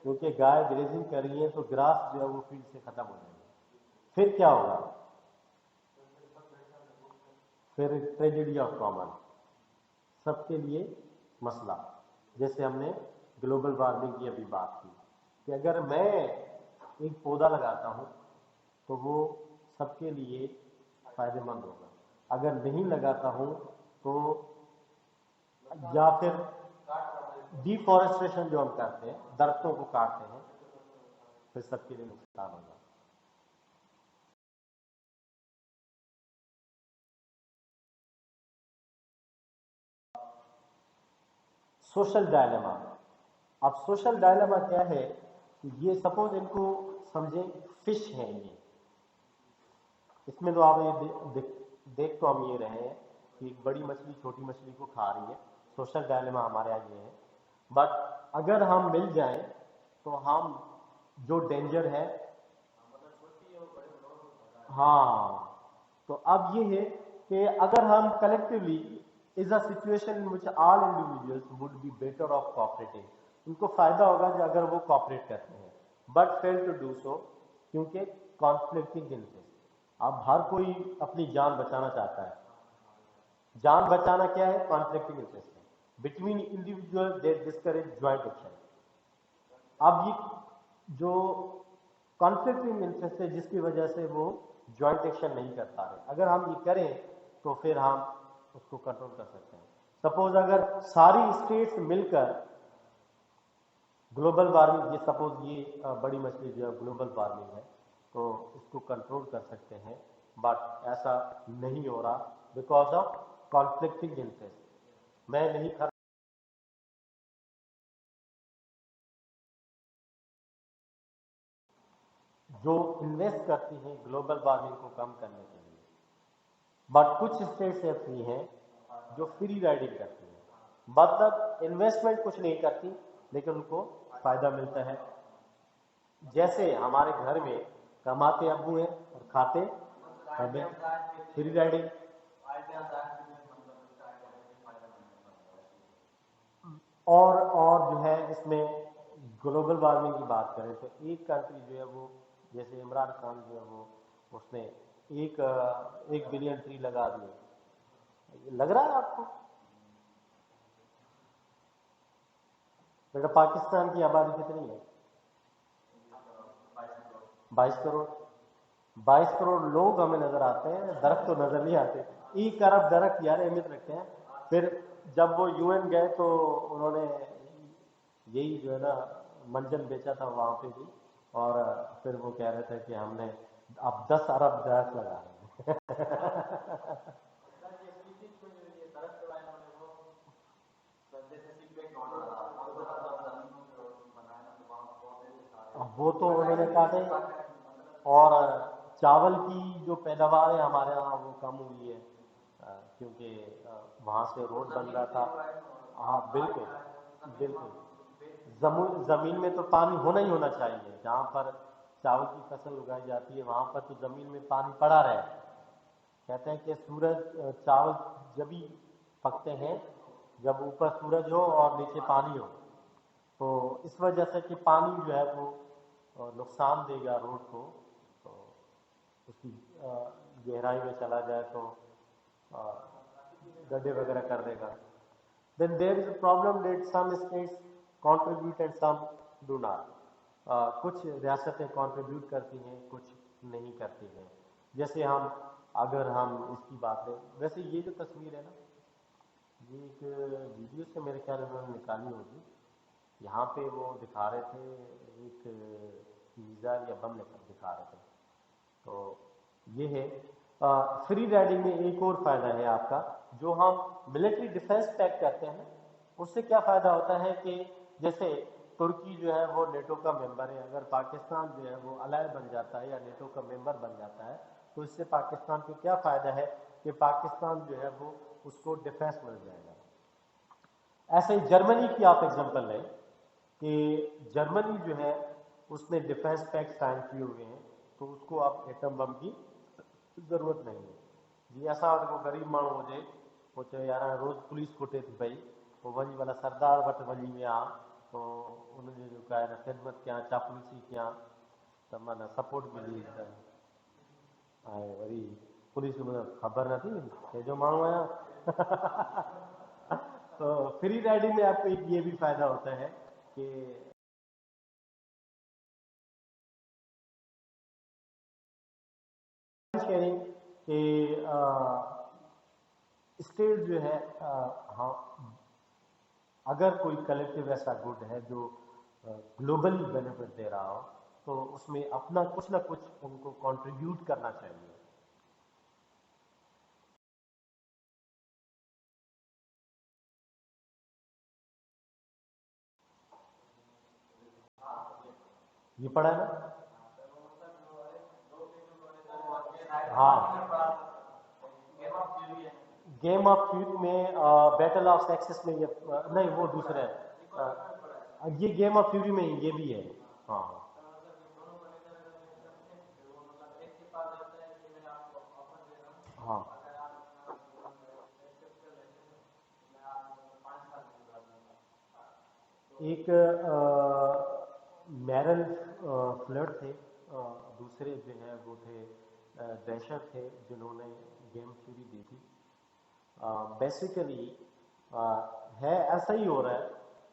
क्योंकि गाय ग्रेजिंग कर रही है तो ग्रास जो है वो फील्ड से खत्म हो जाएगा। फिर क्या होगा? फिर ट्रेजेडी ऑफ कॉमन, सबके लिए मसला। जैसे हमने ग्लोबल वार्मिंग की अभी बात की कि अगर मैं ایک پودا لگاتا ہوں تو وہ سب کے لیے فائدہ مند ہوگا. اگر نہیں لگاتا ہوں تو یا پھر ڈیفارسٹریشن جو ہم کرتے ہیں, درختوں کو کاٹتے ہیں, پھر سب کے لیے نقصان ہوگا. Social dilemma. اب سوشل ڈائلیما کیا ہے کہ یہ سپوز ان کو سمجھیں فش ہیں یہ, اس میں تو آپ یہ دیکھ تو ہم یہ رہے ہیں کہ ایک بڑی مچھلی چھوٹی مچھلی کو کھا رہی ہے. سوشل ڈائلیما ہمارے یہاں یہ ہے. بٹ اگر ہم مل جائیں تو ہم جو ڈینجر ہے, ہاں, تو اب یہ ہے کہ اگر ہم collectively is a situation in which all individuals would be better off cooperating, ان کو فائدہ ہوگا کہ اگر وہ کوآپریٹ کرتے ہیں, but fail to do so کیونکہ کانفلکٹنگ انٹرسٹ. اب ہر کوئی اپنی جان بچانا چاہتا ہے. جان بچانا کیا ہے؟ کانفلکٹنگ انٹرسٹ ہے بٹوین انڈیویجول دے ڈسکریج جوائنٹ ایکشن. اب یہ جو کانفلکٹنگ انٹرسٹ ہے جس کی وجہ سے وہ جوائنٹ ایکشن نہیں کر پا رہے, اگر ہم یہ کریں تو پھر ہم اس کو کنٹرول کر سکتے ہیں. سپوز اگر ساری اسٹیٹس مل کر گلوبل وارمنگ, یہ سپوز یہ بڑی مچھلی جو ہے گلوبل وارمنگ ہے, تو اس کو کنٹرول کر سکتے ہیں, بٹ ایسا نہیں ہو رہا بیکاز آف کانفلکٹنگ انٹرسٹ. میں نہیں کر جو انویسٹ کرتی ہیں گلوبل وارمنگ کو کم کرنے کے لیے, بٹ کچھ اسٹیٹس ایسی ہیں جو فری رائڈنگ کرتی ہیں, مطلب انویسٹمنٹ کچھ نہیں کرتی لیکن ان کو فائدہ ملتا ہے. جیسے ہمارے گھر میں کماتے ابو ہیں اور کھاتے ہمیں, فری رائڈنگ. اور جو ہے اس میں گلوبل وارمنگ کی بات کریں تو ایک کنٹری جو ہے وہ, جیسے عمران خان جو ہے وہ, اس نے ایک بلین ٹری لگا دیے. لگ رہا ہے آپ کو؟ بیٹا پاکستان کی آبادی کتنی ہے؟ 22 کروڑ. 22 کروڑ لوگ ہمیں نظر آتے ہیں, درخت تو نظر نہیں آتے. 1 ارب درخت یار اہمیت رکھتے ہیں. پھر جب وہ یو این گئے تو انہوں نے یہی جو ہے نا منجن بیچا تھا وہاں پہ بھی, اور پھر وہ کہہ رہے تھے کہ ہم نے اب 10 ارب درخت لگا رہے ہیں. وہ تو انہوں نے کہا تھا. اور چاول کی جو پیداوار ہے ہمارے یہاں وہ کم ہوئی ہے, کیونکہ وہاں سے روڈ بن رہا تھا. ہاں بالکل بالکل. زمین میں تو پانی ہونا ہی ہونا چاہیے. جہاں پر چاول کی فصل اگائی جاتی ہے وہاں پر تو زمین میں پانی پڑا رہے. کہتے ہیں کہ سورج چاول جبھی پکتے ہیں جب اوپر سورج ہو اور نیچے پانی ہو. تو اس وجہ سے کہ پانی جو ہے وہ نقصان دے گا روڈ کو, تو اس کی گہرائی میں چلا جائے تو گڈھے وغیرہ کر دے گا. Then there is a problem that some states contribute and some do not. کچھ ریاستیں کنٹریبیوٹ کرتی ہیں, کچھ نہیں کرتی ہیں. جیسے اگر ہم اس کی بات لیں, ویسے یہ جو تصویر ہے نا, یہ ایک ویڈیو سے میرے خیال میں انہوں نے نکالی ہوگی. یہاں پہ وہ دکھا رہے تھے ایک میزائل یا بم دکھا رہے تھے. تو یہ ہے فری رائڈنگ میں ایک اور فائدہ ہے آپ کا, جو ہم ملٹری ڈیفنس پیک کرتے ہیں اس سے کیا فائدہ ہوتا ہے کہ جیسے ترکی جو ہے وہ نیٹو کا ممبر ہے, اگر پاکستان جو ہے وہ الائے بن جاتا ہے یا نیٹو کا ممبر بن جاتا ہے تو اس سے پاکستان کو کیا فائدہ ہے کہ پاکستان جو ہے وہ اس کو ڈیفنس مل جائے گا. ایسے ہی جرمنی کی آپ ایگزامپل لیں کہ جرمنی جو ہے اس نے ڈیفنس پیکٹ سائن کیے ہوئے ہیں, تو اس کو اب ایٹم بم کی ضرورت نہیں ہے. جی ایسا کو غریب ماڻو ہوجے وہ چوے یار روز پولیس کوٹے تھی پئی, وہ وञी भला सरदार वटि वञी विया, पोइ उनजी जेका आहे न ख़िदमत कयां, चापलूसी कयां, त माना सपोर्ट मिली त ऐं वरी पुलिस में ख़बर नथी कंहिंजो माण्हू आहियां. तो फ्री राइडिंग में आपको एक ये भी फायदा होता है कि शेयरिंग कि स्टेट जो है हाँ, अगर कोई कलेक्टिव ऐसा गुड है जो ग्लोबली बेनिफिट दे रहा हो तो उसमें अपना कुछ ना कुछ उनको कंट्रीब्यूट करना चाहिए। ये पढ़ा है ना? हाँ, गेम ऑफ थ्यूरी में बैटल ऑफ सेक्सेस में ये नहीं, वो दूसरा है। ये गेम ऑफ थ्यूरी में ये भी है। हाँ हाँ। एक मैरल फ्लड थे, दूसरे जो है वो थे ड्रेशर थे जिन्होंने गेम थ्योरी दी थी। बेसिकली है ऐसा ही हो रहा है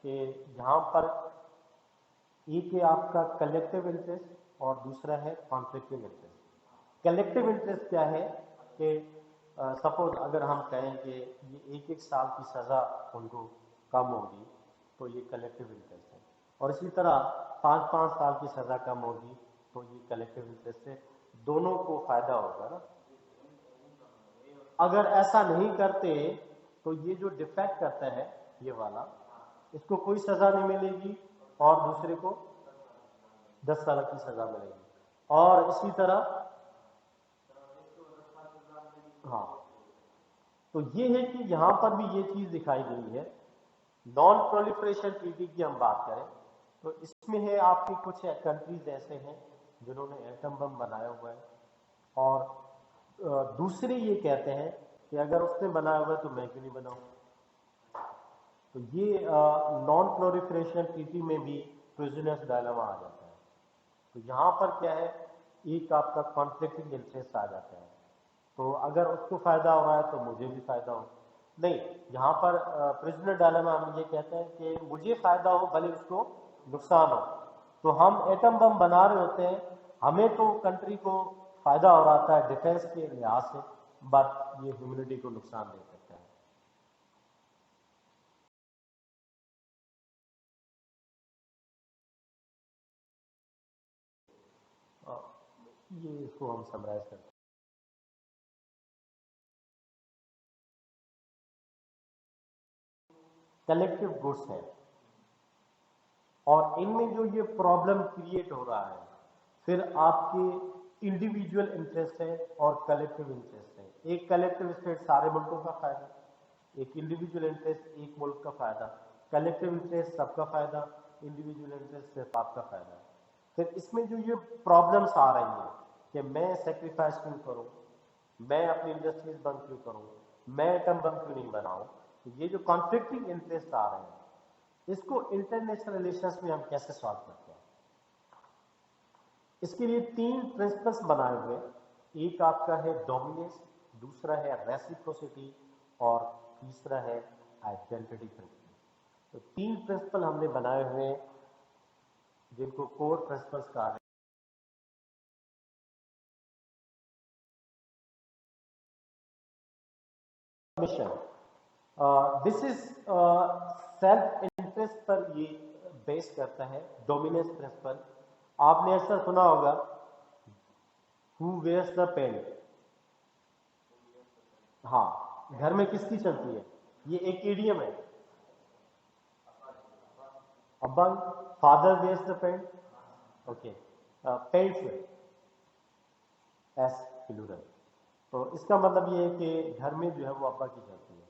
कि यहाँ पर एक है आपका कलेक्टिव इंटरेस्ट और दूसरा है कॉन्फ्लिक्टिव इंटरेस्ट। कलेक्टिव इंटरेस्ट क्या है कि सपोज अगर हम कहें कि ये एक एक साल की सज़ा उनको कम होगी तो ये कलेक्टिव इंटरेस्ट है, और इसी तरह 5-5 साल की सज़ा कम होगी तो ये कलेक्टिव इंटरेस्ट है, दोनों को फायदा होगा ना। अगर ऐसा नहीं करते तो ये जो डिफेक्ट करता है ये वाला, इसको कोई सज़ा नहीं मिलेगी और दूसरे को 10 साल की सज़ा मिलेगी, और इसी तरह हाँ। तो ये है कि यहाँ पर भी ये चीज़ दिखाई गई है। नॉन प्रोलिफरेशन ट्रीटी की हम बात करें तो इसमें है आपके कुछ कंट्रीज ऐसे हैं जिन्होंने एटम बम बनाया हुआ है, और दूसरे ये कहते हैं कि अगर उसने बनाया हुआ है तो मैं क्यों नहीं बनाऊं। तो ये नॉन प्रोलिफरेशन ट्रीटी में भी प्रिजनर्स डायलेमा आ जाता है। तो यहाँ पर क्या है, एक आपका कॉन्फ्लिक्टिंग इंटरेस्ट आ जाता है। तो अगर उसको फायदा हो रहा है तो मुझे भी फायदा हो। नहीं, यहाँ पर प्रिजनर डायलेमा हम ये कहते हैं कि मुझे फायदा हो भले उसको नुकसान हो। तो हम एटम बम बना रहे होते हैं, हमें तो कंट्री को फायदा हो रहा है डिफेंस के लिहाज से, बट ये ह्यूमनिटी को नुकसान दे सकता है। अ, ये इसको हम समराइज करते हैं। कलेक्टिव गुड्स है, और इनमें जो ये प्रॉब्लम क्रिएट हो रहा है, फिर आपके इंडिविजुअल इंटरेस्ट है और कलेक्टिव इंटरेस्ट है। एक कलेक्टिव इंटरेस्ट सारे मुल्कों का फायदा, एक इंडिविजुअल इंटरेस्ट एक मुल्क का फायदा। कलेक्टिव इंटरेस्ट सबका फायदा, इंडिविजुअल इंटरेस्ट सिर्फ आपका फायदा। फिर इसमें जो ये प्रॉब्लम्स आ रही हैं कि मैं सेक्रीफाइस क्यों करूं, मैं अपनी इंडस्ट्रीज बंद क्यों करूं, मैं एटम बम क्यों नहीं बनाऊं, तो ये जो कॉन्फ्लिक्टिंग इंटरेस्ट आ रहे हैं इसको इंटरनेशनल रिलेशंस में हम कैसे सॉल्व करते हैं। इसके लिए 3 प्रिंसिपल्स बनाए हुए, एक आपका है डोमिनेंस, दूसरा है रेसिप्रोसिटी, और तीसरा है आइडेंटिटी प्रिंसिपल। तो 3 प्रिंसिपल हमने बनाए हुए हैं जिनको कोर प्रिंसिपल्स कहा है। Mission this is self interest पर ये बेस करता है, डोमिनेंस प्रिंसिपल। आपने ऐसा सुना होगा, हु वेयर्स द पेंट। हाँ, घर में किसकी चलती है, ये एक इडियम है। अब्बा, father wears the pant. Okay, pants में एस प्लूरल। तो इसका मतलब ये है कि घर में जो है वो अब्बा की चलती है।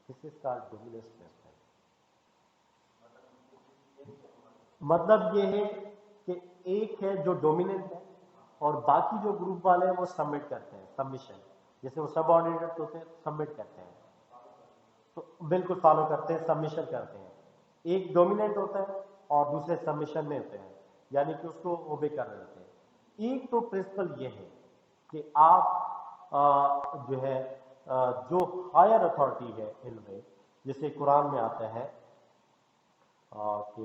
This is called dominance principle. मतलब ये है कि एक है जो डोमिनेंट है और बाकी जो ग्रुप वाले हैं वो सबमिट करते हैं, सबमिशन। जैसे वो सब ऑर्डिनेट होते हैं, सबमिट करते हैं, तो बिल्कुल फॉलो करते हैं, सबमिशन करते हैं। एक डोमिनेंट होता है और दूसरे सबमिशन में होते हैं, यानी कि उसको ओबे कर रहे होते हैं। एक तो प्रिंसिपल ये है कि आप जो है जो हायर अथॉरिटी है इनमें, जैसे कुरान में आता है कि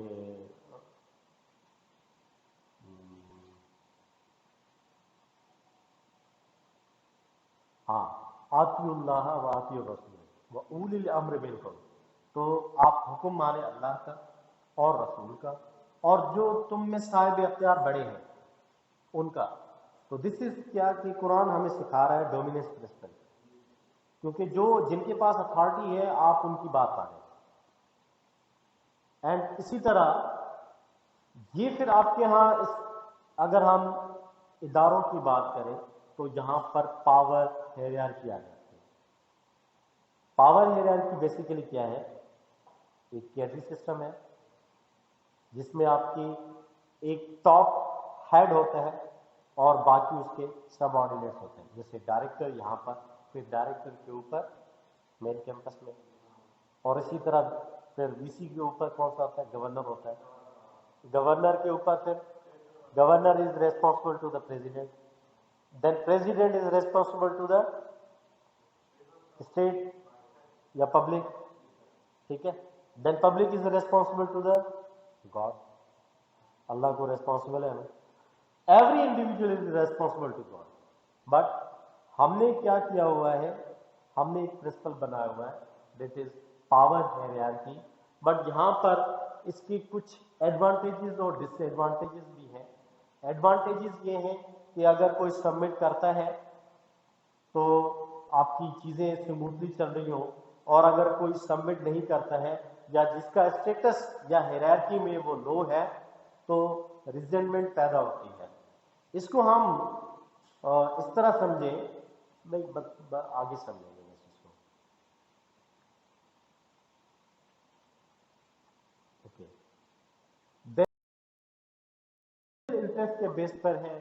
हाँ, आतिउल्लाह व आतिउर रसूल व उलिल अम्र मिनकुम, तो आप हुक्म माने अल्लाह का और रसूल का, और जो तुम में साहिब अख्तियार बड़े हैं उनका। तो दिस इज क्या कि कुरान हमें सिखा रहा है डोमिनेंस प्रिंसिपल, क्योंकि जो जिनके पास अथॉरिटी है आप उनकी बात मानें। एंड इसी तरह ये फिर आपके यहाँ अगर हम इदारों की बात करें तो यहाँ पर पावर हायरार्की आ जाती है। पावर हायरार्की बेसिकली क्या है, एक कैडरी सिस्टम है जिसमें आपकी एक टॉप हेड होता है और बाकी उसके सबऑर्डिनेट्स होते हैं, जैसे डायरेक्टर यहाँ पर, फिर डायरेक्टर के ऊपर मेन कैंपस में, और इसी तरह फिर वीसी के ऊपर कौन सा होता है, गवर्नर होता है। गवर्नर के ऊपर फिर governor is responsible to the president, then president is responsible to the state या पब्लिक, ठीक है। Then public is responsible to the God, Allah को रेस्पॉन्सिबल है हमें। Every individual is responsible to God, but हमने क्या किया हुआ है, हमने एक प्रिंसिपल बनाया हुआ है that is power hierarchy. But यहाँ पर इसकी कुछ एडवांटेजेस और डिसएडवांटेजेस भी हैं। एडवांटेजेस ये हैं कि अगर कोई सबमिट करता है तो आपकी चीज़ें स्मूथली चल रही हो, और अगर कोई सबमिट नहीं करता है या जिसका स्टेटस या हायरार्की में वो लो है तो रिजेंटमेंट पैदा होती है। इसको हम इस तरह समझें, मैं आगे समझेंगे इस चीज़ को। ओके, इंटरेस्ट के बेस पर है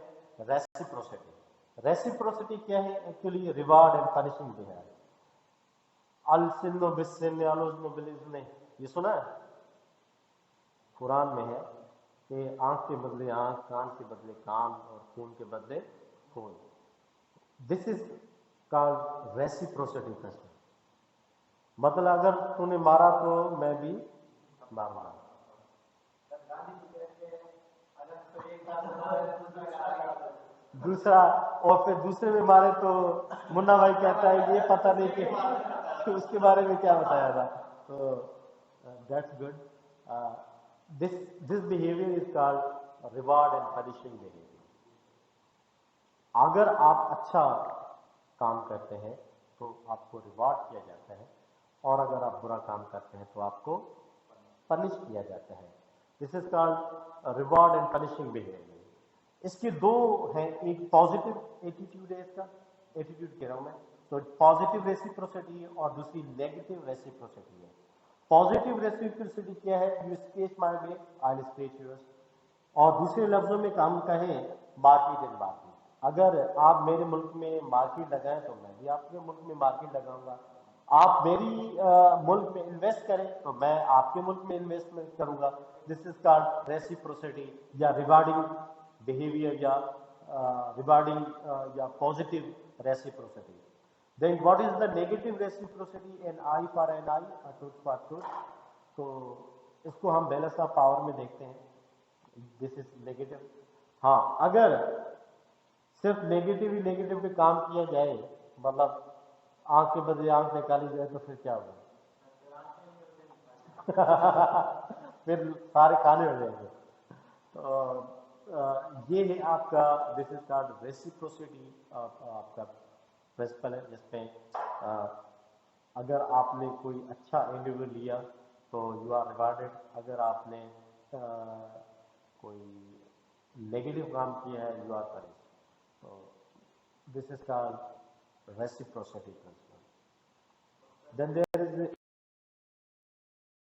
रेसिप्रोसिटी। रेसिप्रोसिटी क्या है एक्चुअली, रिवार्ड एंड पनिशमेंट भी है। अल-सिन्नु बिस्सिन्नि अल-उज़्नु बिल-उज़्नि, ये सुना है, कुरान में है कि आंख के बदले आंख, कान के बदले कान और खून के बदले खून। This is called reciprocity principle. मतलब अगर तूने मारा तो मैं भी मारूंगा। दूसरा, और फिर दूसरे में मारे तो मुन्ना भाई कहता है ये पता नहीं कि उसके बारे में क्या बताया था। तो that's good. This behaviour is called reward and punishing behaviour. अगर आप अच्छा काम करते हैं तो आपको रिवार्ड किया जाता है, और अगर आप बुरा काम करते हैं तो आपको पनिश किया जाता है। This is called reward and punishing behaviour. इसके दो हैं, एक पॉजिटिव एटीट्यूड है, इसका एटीट्यूड कह रहा हूं मैं, तो पॉजिटिव रेसिप्रोसिटी है, और दूसरी नेगेटिव रेसिप्रोसिटी है। पॉजिटिव रेसिप्रोसिटी क्या है, you sketch my way I will sketch yours, और दूसरे लफ्जों में काम कहें मार्केट एंड मार्केट। अगर आप मेरे मुल्क में मार्केट लगाएं तो मैं भी आपके मुल्क में मार्केट लगाऊंगा। आप मेरी मुल्क में इन्वेस्ट करें तो मैं आपके मुल्क में इन्वेस्टमेंट करूंगा। दिस इज कॉल्ड रेसिप्रोसिटी या रिवार्डिंग बिहेवियर या रिवार्डिंग या positive reciprocity. Then what is the negative reciprocity, an eye for an eye, a tooth for tooth. तो इसको हम बैलेंस ऑफ पावर में देखते हैं, दिस इज नेगेटिव। हाँ, अगर सिर्फ नेगेटिव ही नेगेटिव पे काम किया जाए, मतलब आंख के बदले आंख निकाली जाए, तो फिर क्या होगा? फिर सारे काले हो जाएंगे। तो ये है आपका, दिस इज कॉल्ड रेसिप्रोसिटी आपका प्रिंसिपल है, जिसमें अगर आपने कोई अच्छा इंडिविजुअल लिया तो यू आर रिवार्डेड, अगर आपने कोई नेगेटिव काम किया है यू आर पनिश्ड। तो this is called reciprocity principle. Then there is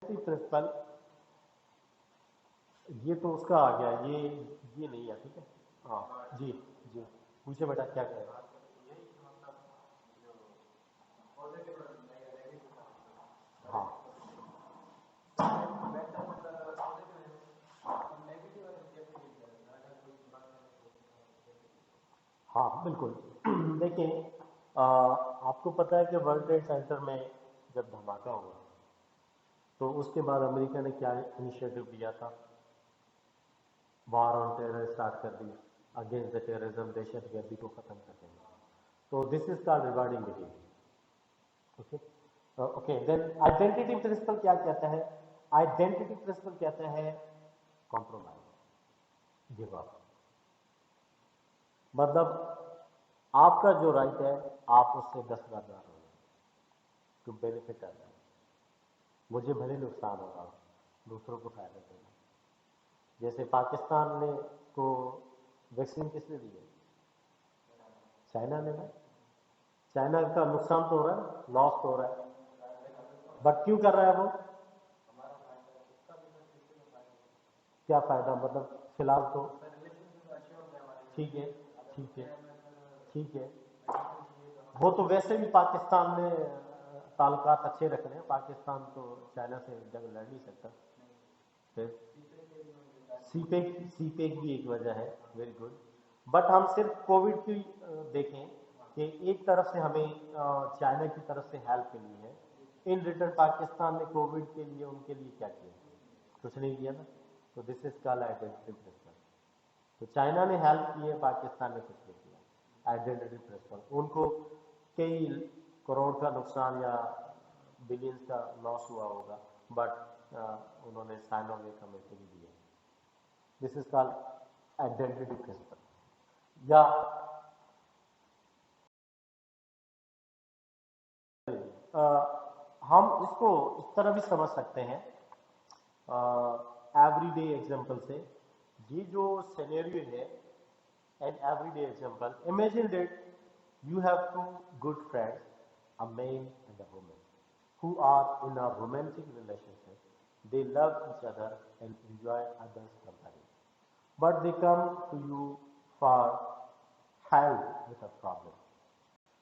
principle, ये तो उसका आ गया, ये नहीं है, ठीक है। हाँ जी, जी पूछे बेटा क्या कहेगा। हाँ हाँ बिल्कुल। देखिए, आपको पता है कि वर्ल्ड ट्रेड सेंटर में जब धमाका हुआ तो उसके बाद अमेरिका ने क्या इनिशिएटिव लिया था, वार ऑन टेरर स्टार्ट कर दी, अगेंस्ट द टेररिज्म, दहशत गर्दी को खत्म कर देंगे। तो this is called rewarding behaviour. Okay, okay, then identity principle क्या कहता है? आइडेंटिटी प्रिंसिपल कहता है कॉम्प्रोमाइज, गिव अप। मतलब आपका जो राइट है आप उससे 10 गुना हो टू बेनिफिट अदर। मुझे भले नुकसान होगा, दूसरों को फायदा देना। जैसे पाकिस्तान ने को वैक्सीन किसने दी है? चाइना ने ना। चाइना का नुकसान तो हो रहा है, लॉस तो हो रहा है, बट क्यों कर रहा है वो? क्या फायदा? मतलब फिलहाल तो ठीक है, ठीक है, ठीक है। वो तो वैसे भी पाकिस्तान में ताल्लुकात अच्छे रख रहे हैं। पाकिस्तान तो चाइना से जंग लड़ नहीं सकता। फिर सीपेक भी एक वजह है। Very good. बट हम सिर्फ कोविड की देखें कि एक तरफ से हमें चाइना की तरफ से हेल्प मिली है, इन रिटर्न पाकिस्तान ने कोविड के लिए उनके लिए क्या किया? कुछ नहीं किया ना। तो this is called identity principle. तो चाइना ने हेल्प की है, पाकिस्तान ने कुछ नहीं किया। Identity principle. उनको कई करोड़ का नुकसान या बिलियंस का लॉस हुआ होगा, बट उन्होंने साइनोवे कमेटी भी दिया। This is called identity principle. या हम इसको इस तरह भी समझ सकते हैं एवरीडे एग्जांपल से। ये जो सिनेरियो है, an everyday example, imagine that you have two good friends, a man and a woman, who are in a romantic relationship. They love each other and enjoy others' company. But they come to you for help with a problem.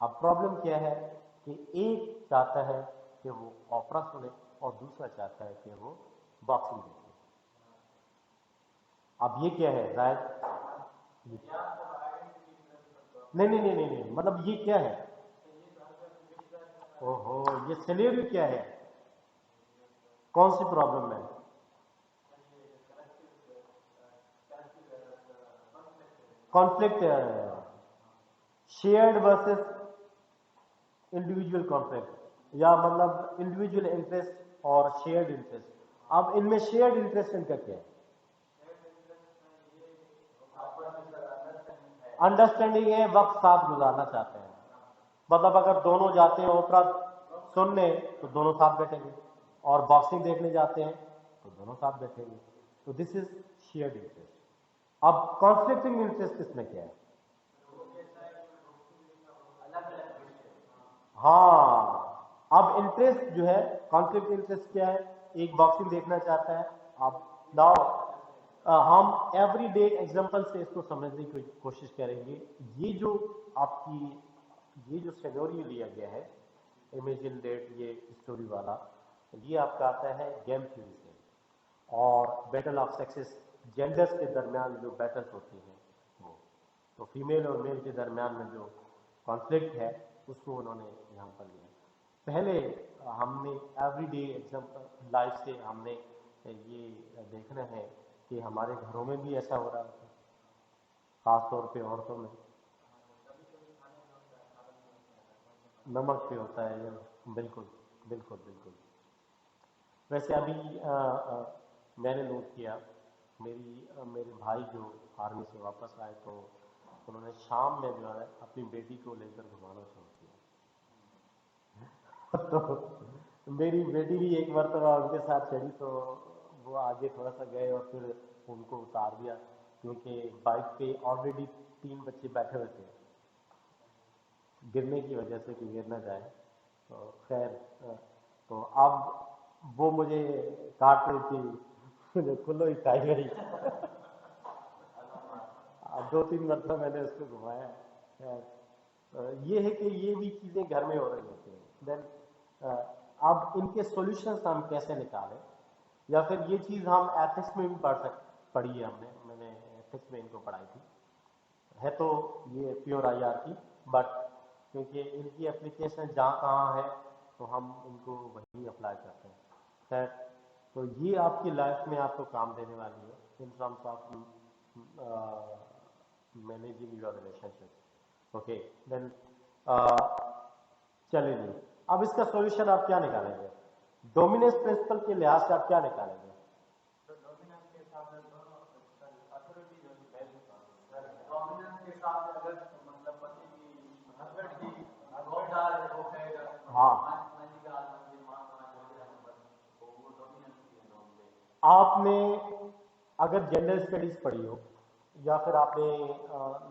अब problem क्या है कि एक चाहता है कि वो ओपरा सुने और दूसरा चाहता है कि वो बॉक्सिंग देखे। अब ये क्या है शायद? नहीं नहीं नहीं नहीं नहीं, मतलब ये क्या है? ओहो, ये सिनेरियो क्या है? कौन सी प्रॉब्लम है? Conflict, shared versus individual conflict, या मतलब इंडिविजुअल इंटरेस्ट और शेयर्ड इंटरेस्ट। अब इनमें शेयर्ड इंटरेस्ट इनका क्या है? अंडरस्टैंडिंग है, वक्त साथ गुजारना चाहते हैं। मतलब अगर दोनों जाते हैं ओपरा सुनने तो दोनों साथ बैठेंगे, और बॉक्सिंग देखने जाते हैं तो दोनों साथ बैठेंगे। तो दिस इज शेयर्ड इंटरेस्ट। अब कॉन्फ्लिक्टिंग इंटरेस्ट इसमें क्या है? हाँ, अब इंटरेस्ट जो है, कॉन्फ्लिक्ट इंटरेस्ट क्या है? एक बॉक्सिंग देखना चाहता है। अब नाउ हम एवरीडे एग्जांपल से इसको समझने की कोशिश करेंगे। ये जो आपकी ये जो सिनेरियो लिया गया है, इमेजिन डेट, ये स्टोरी वाला, ये आपका आता है गेम थ्योरी से। और बैटल ऑफ सेक्सेस, जेंडर्स के दरमियान जो बैटल्स होती हैं वो, तो फीमेल और मेल के दरमियान में जो कॉन्फ्लिक्ट है उसको उन्होंने यहाँ पर लिया। पहले हमने एवरीडे एग्जांपल लाइफ से हमने ये देखना है कि हमारे घरों में भी ऐसा हो रहा है, खास तौर पे औरतों में नमक पे होता है ये। बिल्कुल, बिल्कुल, बिल्कुल। वैसे अभी मैंने नोट किया, मेरे भाई जो आर्मी से वापस आए तो उन्होंने शाम में जो है अपनी बेटी को लेकर घुमाना शुरू किया। तो मेरी बेटी भी एक मरतबा उनके साथ चढ़ी तो वो आगे थोड़ा सा गए और फिर उनको उतार दिया, क्योंकि बाइक पे ऑलरेडी 3 बच्चे बैठे हुए थे, गिरने की वजह से कि गिर ना जाए। तो खैर, तो अब वो मुझे काट रही थी, मुझे खुलो ही खाई गई। 2-3 मरतबा मैंने उसको घुमाया। खैर, ये है कि ये भी चीज़ें घर में हो रही होती हैं। देन अब इनके सॉल्यूशंस हम कैसे निकालें, या फिर ये चीज़ हम एथिक्स में भी पढ़ी है हमने, मैंने एथिक्स में इनको पढ़ाई थी। है तो ये प्योर आईआर की, बट क्योंकि इनकी एप्लीकेशन जहाँ कहाँ है तो हम इनको वहीं अप्लाई करते हैं। खैर, तो ये आपकी लाइफ में आपको काम देने वाली है in terms of managing your relationship. Okay, then चले जी, अब इसका सॉल्यूशन आप क्या निकालेंगे? डोमिनेंस प्रिंसिपल के लिहाज से आप क्या निकालेंगे? हाँ, आपने अगर जेंडर स्टडीज पढ़ी हो या फिर आपने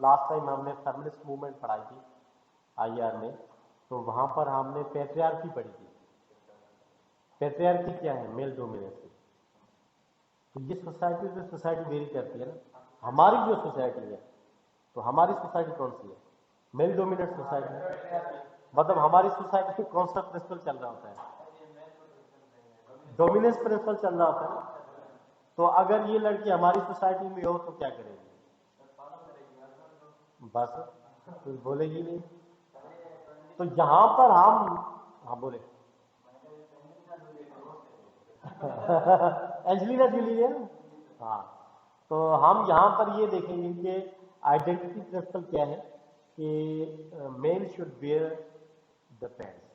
लास्ट टाइम हमने फेमिनिस्ट मूवमेंट पढ़ाई थी आईआर में, तो वहां पर हमने पैट्रियार्की पढ़ी थी। पैट्रियार्की क्या है? Male dominancy. तो ये सोसाइटी से सोसाइटी वेरी करती है ना। हमारी जो सोसाइटी है, तो हमारी सोसाइटी कौन सी है? मेल डोमिनेट सोसाइटी है। मतलब हमारी सोसाइटी में कौन सा प्रिंसिपल चल रहा होता है? डोमिनेंस प्रिंसिपल चल रहा होता है ना। तो अगर ये लड़की हमारी सोसाइटी में हो तो क्या करेगी? बस कुछ बोलेगी नहीं। तो यहां पर हम, हाँ बोले एंजेलिना जूली है ना? हाँ, तो हम यहाँ पर ये देखेंगे कि आइडेंटिटी प्रिंसिपल क्या है कि male should bear the pants.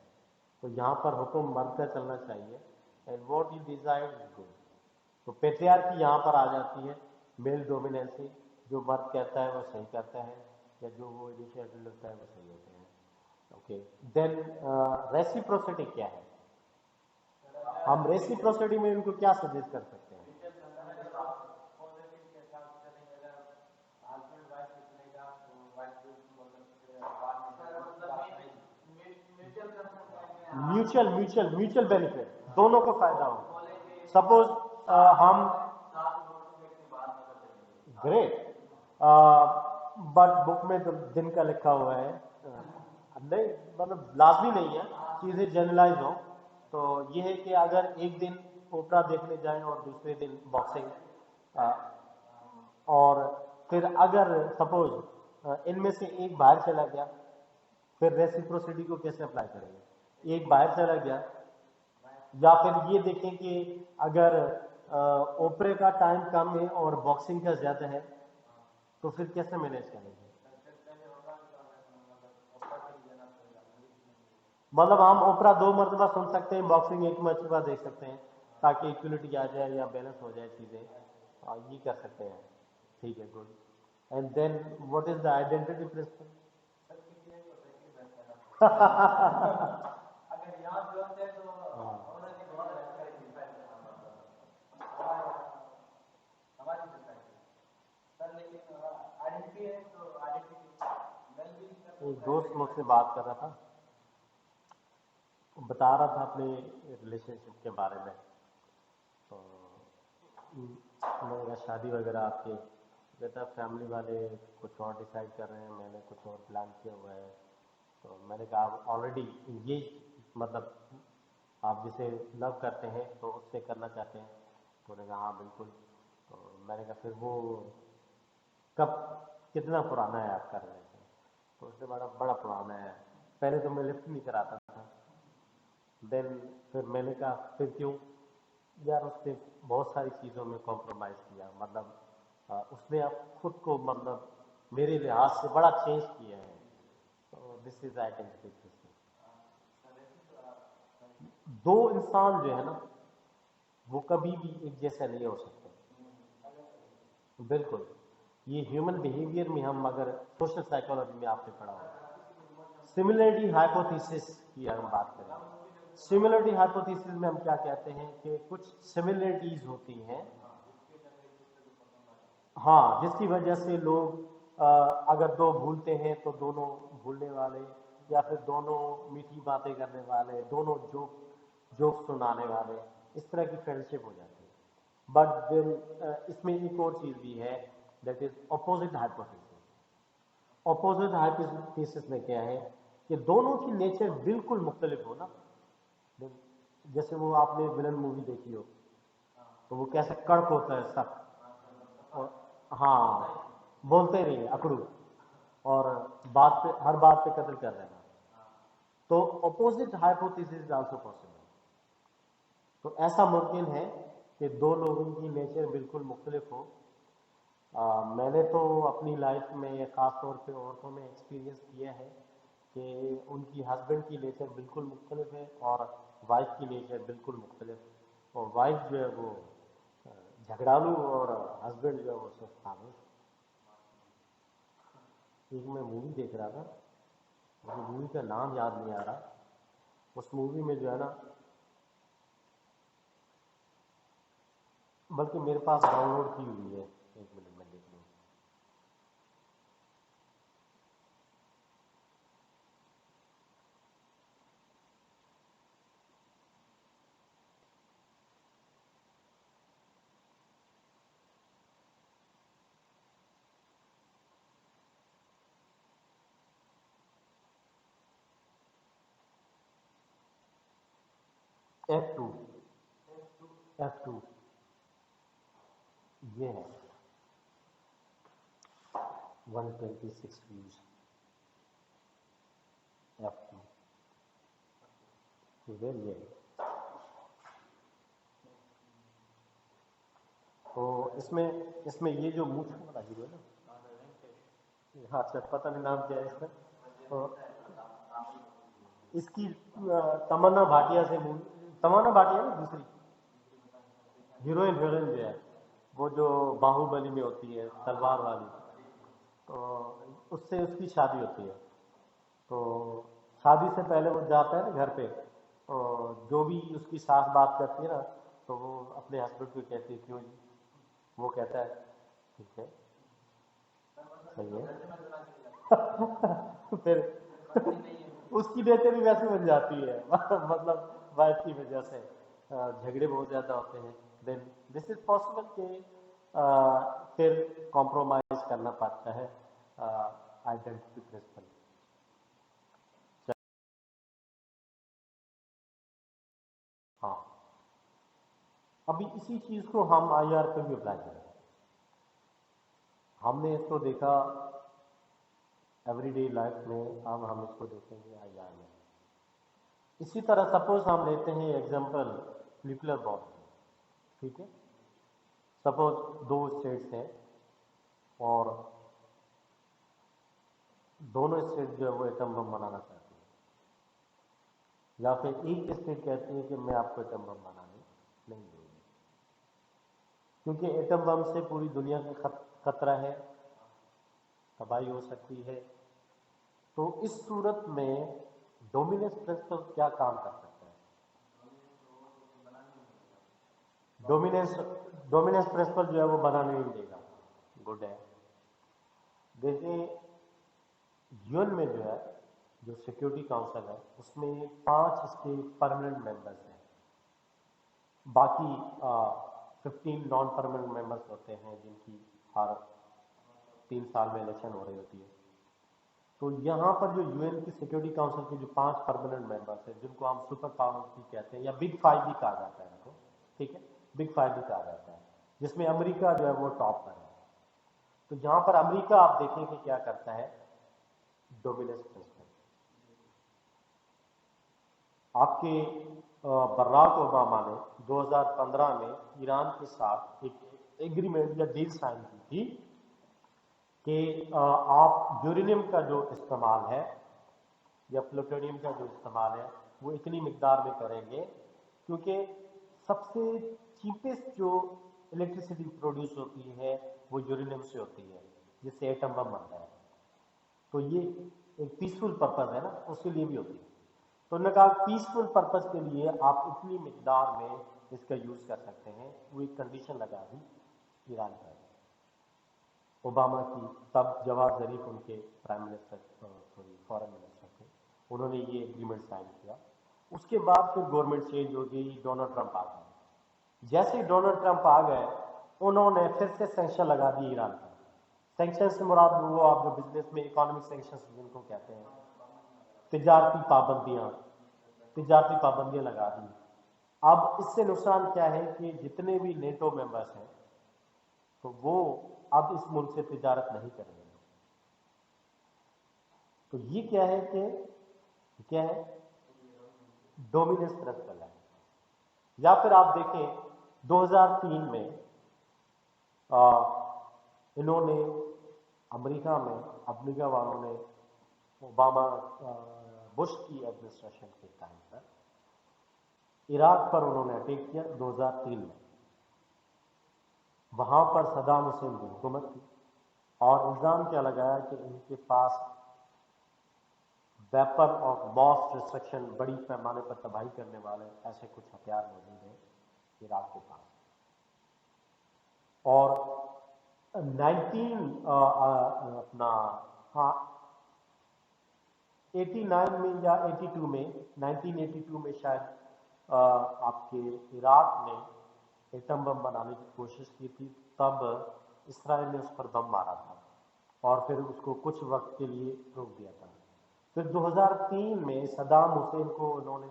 तो यहाँ पर हुक्म मर्द का चलना चाहिए, and what you desire is good. तो पेट्रियार्की यहाँ पर आ जाती है, मेल डोमिनेंसी, जो मर्द कहता है वो सही करता है, या जो वो इनिशिएटिव लेता है वो सही होते हैं। ओके, देन रेसिप्रोसिटी क्या है? हम रेसिप्रोसिटी में इनको क्या सजेस्ट कर सकते हैं? म्यूचुअल म्यूचुअल म्यूचुअल बेनिफिट, दोनों को फायदा हो। सपोज हम, ग्रेट, बट बुक में तो दिन का लिखा हुआ है, नहीं मतलब लाजमी नहीं है, चीजें जनरलाइज हो। तो ये है कि अगर एक दिन ओपरा देखने जाएं और दूसरे दिन बॉक्सिंग, और फिर अगर सपोज इनमें से एक बाहर चला गया, फिर रेसिप्रोसिटी को कैसे अप्लाई करेंगे? एक बाहर चला गया, या फिर ये देखें कि अगर ओपरे का टाइम कम है और बॉक्सिंग का ज्यादा है, तो फिर कैसे मैनेज करेंगे? मतलब हम ओपरा 2 मरतबा सुन सकते हैं, बॉक्सिंग एक मरतबा देख सकते हैं, ताकि इक्वलिटी आ जाए या बैलेंस हो जाए चीजें, ये कर सकते हैं। ठीक है, good. And then what is the identity principle? एक दोस्त मुझसे बात कर रहा था, बता रहा था अपने रिलेशनशिप के बारे में। तो मैंने कहा शादी वगैरह आपके, कहता फैमिली वाले कुछ और डिसाइड कर रहे हैं, मैंने कुछ और प्लान किया हुआ है। तो मैंने कहा आप ऑलरेडी ये, मतलब आप जिसे लव करते हैं तो उससे करना चाहते हैं? तो उन्होंने कहा हाँ बिल्कुल। तो मैंने कहा फिर वो कब, कितना पुराना है आपका रिलेशन? तो उसने बड़ा बड़ा पुराना है, पहले तो मैं लिफ्ट नहीं कराता था। देन फिर मैंने कहा फिर क्यों? यार उसने बहुत सारी चीज़ों में कॉम्प्रोमाइज़ किया, मतलब उसने अब खुद को मतलब मेरे लिहाज से बड़ा चेंज किया है। तो दिस इज आइडेंटिटी। दो इंसान जो है ना, वो कभी भी एक जैसा नहीं हो सकते। बिल्कुल, ये ह्यूमन बिहेवियर में हम अगर सोशल साइकोलॉजी में आपने पढ़ा होगा, सिमिलरिटी हाइपोथेसिस की हम बात करें। सिमिलरिटी हाइपोथेसिस में हम क्या कहते हैं कि कुछ सिमिलरिटीज होती हैं, हाँ, जिसकी वजह से लोग अगर दो भूलते हैं तो दोनों भूलने वाले, या फिर दोनों मीठी बातें करने वाले, दोनों जोक सुनाने वाले, इस तरह की फ्रेंडशिप हो जाती है। बट देन इसमें एक और चीज भी है, that is opposite hypothesis. Opposite hypothesis में क्या है कि दोनों की नेचर बिल्कुल मुख्तलिफ हो ना। जैसे वो आपने विलन मूवी देखी हो, तो वो कैसे कड़क होता है सख्त, और हाँ, बोलते नहीं है, अकड़ू, और बात पे, हर बात पे कत्ल कर देना। तो opposite hypothesis is also possible. तो ऐसा मुमकिन है कि दो लोगों की नेचर बिल्कुल मुख्तलिफ हो। मैंने तो अपनी लाइफ में खास तौर पे औरतों में एक्सपीरियंस किया है کہ ان کی ہسبینڈ کی نیچر بالکل مختلف ہے اور وائف کی نیچر بالکل مختلف ہے، اور وائف جو ہے وہ جھگڑالو اور ہسبینڈ جو ہے وہ سب خاموش۔ ایک میں مووی دیکھ رہا تھا، مجھے مووی کا نام یاد نہیں آ رہا، اس مووی میں جو ہے نا، بلکہ میرے پاس ڈاؤن لوڈ کی ہوئی ہے، ایک منٹ میں دیکھ لوں۔ F2 F2 یہ ہے 126 views F2 ویری ہے۔ تو اس میں یہ جو موچھ والا ہیرو ہے نا، ہاں اچھا پتہ نہیں نام کیا ہے اس کا، تو اس کی تمنا بھاٹیا سے تمنا بھاٹیا نا دوسری ہیروئن جو ہے، وہ جو باہو بلی میں ہوتی ہے تلوار والی، تو اس سے اس کی شادی ہوتی ہے۔ تو شادی سے پہلے وہ جاتا ہے نا گھر پہ، تو جو بھی اس کی ساس بات کرتی ہے نا، تو وہ اپنے ہسبینڈ کو کہتی ہے کیوں جی، وہ کہتا ہے ٹھیک ہے صحیح ہے پھر اس کی نیچر بھی ویسی بن جاتی ہے مطلب وائف کی وجہ سے جھگڑے بہت زیادہ ہوتے ہیں، دین دس از پاسبل کہ پھر کمپرومائز کرنا پڑتا ہے آئیڈینٹی پرنسپل۔ ہاں ابھی اسی چیز کو ہم آئی آر پہ بھی اپلائی کریں گے۔ ہم نے اس کو دیکھا ایوری ڈے لائف میں، اب ہم اس کو دیکھیں گے آئی آر میں۔ اسی طرح سپوز ہم لیتے ہیں ایگزامپل نیوکلیر بام، ٹھیک ہے، سپوز دو اسٹیٹس ہیں اور دونوں اسٹیٹ جو ہے وہ ایٹم بم بنانا چاہتی ہیں، یا پھر ایک اسٹیٹ کہتی ہے کہ میں آپ کو ایٹم بم بنانے نہیں دوں گی، کیونکہ ایٹم بم سے پوری دنیا کا خطرہ ہے، تباہی ہو سکتی ہے۔ تو اس صورت میں ڈومیننس پرنسپل کیا کام کر سکتا ہے؟ ڈومیننس پرنسپل جو ہے وہ بنانے نہیں دے گا، گڈ ہے۔ دیکھیں یون میں جو ہے، جو سیکورٹی کاؤنسل ہے، اس میں 5 اسٹیٹ پرماننٹ ممبرس ہیں، باقی 15 نان پرماننٹ ممبرس ہوتے ہیں جن کی ہر 3 سال میں الیکشن ہو رہی ہوتی ہے۔ تو یہاں پر جو یو این کی سیکورٹی کاؤنسل کے جو 5 پرماننٹ ممبرس ہیں، جن کو ہم سپر پاور بھی کہتے ہیں یا بگ 5 بھی کہا جاتا ہے ان کو، ٹھیک ہے، بگ 5 بھی کہا جاتا ہے، جس میں امریکہ جو ہے وہ ٹاپ پر ہے۔ تو یہاں پر امریکہ آپ دیکھیں کہ کیا کرتا ہے، ڈومیننس پرنسپل۔ آپ کے براک اوباما نے 2015 میں ایران کے ساتھ ایک ایگریمنٹ یا ڈیل سائن کی تھی کہ آپ یورینیم کا جو استعمال ہے یا پلوٹونیم کا جو استعمال ہے وہ اتنی مقدار میں کریں گے، کیونکہ سب سے چیپسٹ جو الیکٹریسٹی پروڈیوس ہوتی ہے وہ یورینیم سے ہوتی ہے، جس سے ایٹم بم بنتا ہے۔ تو یہ ایک پیسفل پرپز ہے نا، اس کے لیے بھی ہوتی ہے۔ تو انہوں نے کہا پیسفل پرپز کے لیے آپ اتنی مقدار میں اس کا یوز کر سکتے ہیں، وہ ایک کنڈیشن لگا دی ایران پر، اوباما کی، تب جواد ظریف ان کے پرائم منسٹر فارن منسٹر تھے، انہوں نے یہ ایگریمنٹ سائن کیا۔ اس کے بعد پھر گورنمنٹ چینج ہو گئی، ڈونلڈ ٹرمپ آ گئے۔ جیسے ہی ڈونلڈ ٹرمپ آ گئے، انہوں نے پھر سے سینکشن لگا دی ایران پر۔ سینکشن سے مراد وہ آپ جو بزنس میں اکانومک سینکشن جن کو کہتے ہیں، تجارتی پابندیاں لگا دی۔ اب اس سے نقصان کیا ہے کہ جتنے بھی نیٹو ممبرس ہیں تو وہ اب اس ملک سے تجارت نہیں کریں گے۔ تو یہ کیا ہے کہ کیا ہے، ڈومیننس پرنسپل ہے۔ یا پھر آپ دیکھیں 2003 میں انہوں نے امریکہ والوں نے اوباما بش کی ایڈمنسٹریشن کے ٹائم پر عراق پر انہوں نے اٹیک کیا 2003 میں. وہاں پر صدام حسین کی حکومت تھی اور الزام کیا لگایا کہ ان کے پاس ویپن آف ماس ڈسٹرکشن، بڑی پیمانے پر تباہی کرنے والے ایسے کچھ ہتھیار موجود ہیں عراق کے پاس. اور 89 میں یا 82 میں 1982 میں شاید آپ کے عراق نے ایٹم بم بنانے کی کوشش کی تھی. تب اسرائیل نے اس پر بم مارا تھا اور پھر اس کو کچھ وقت کے لیے روک دیا تھا. پھر 2003 میں صدام حسین کو انہوں نے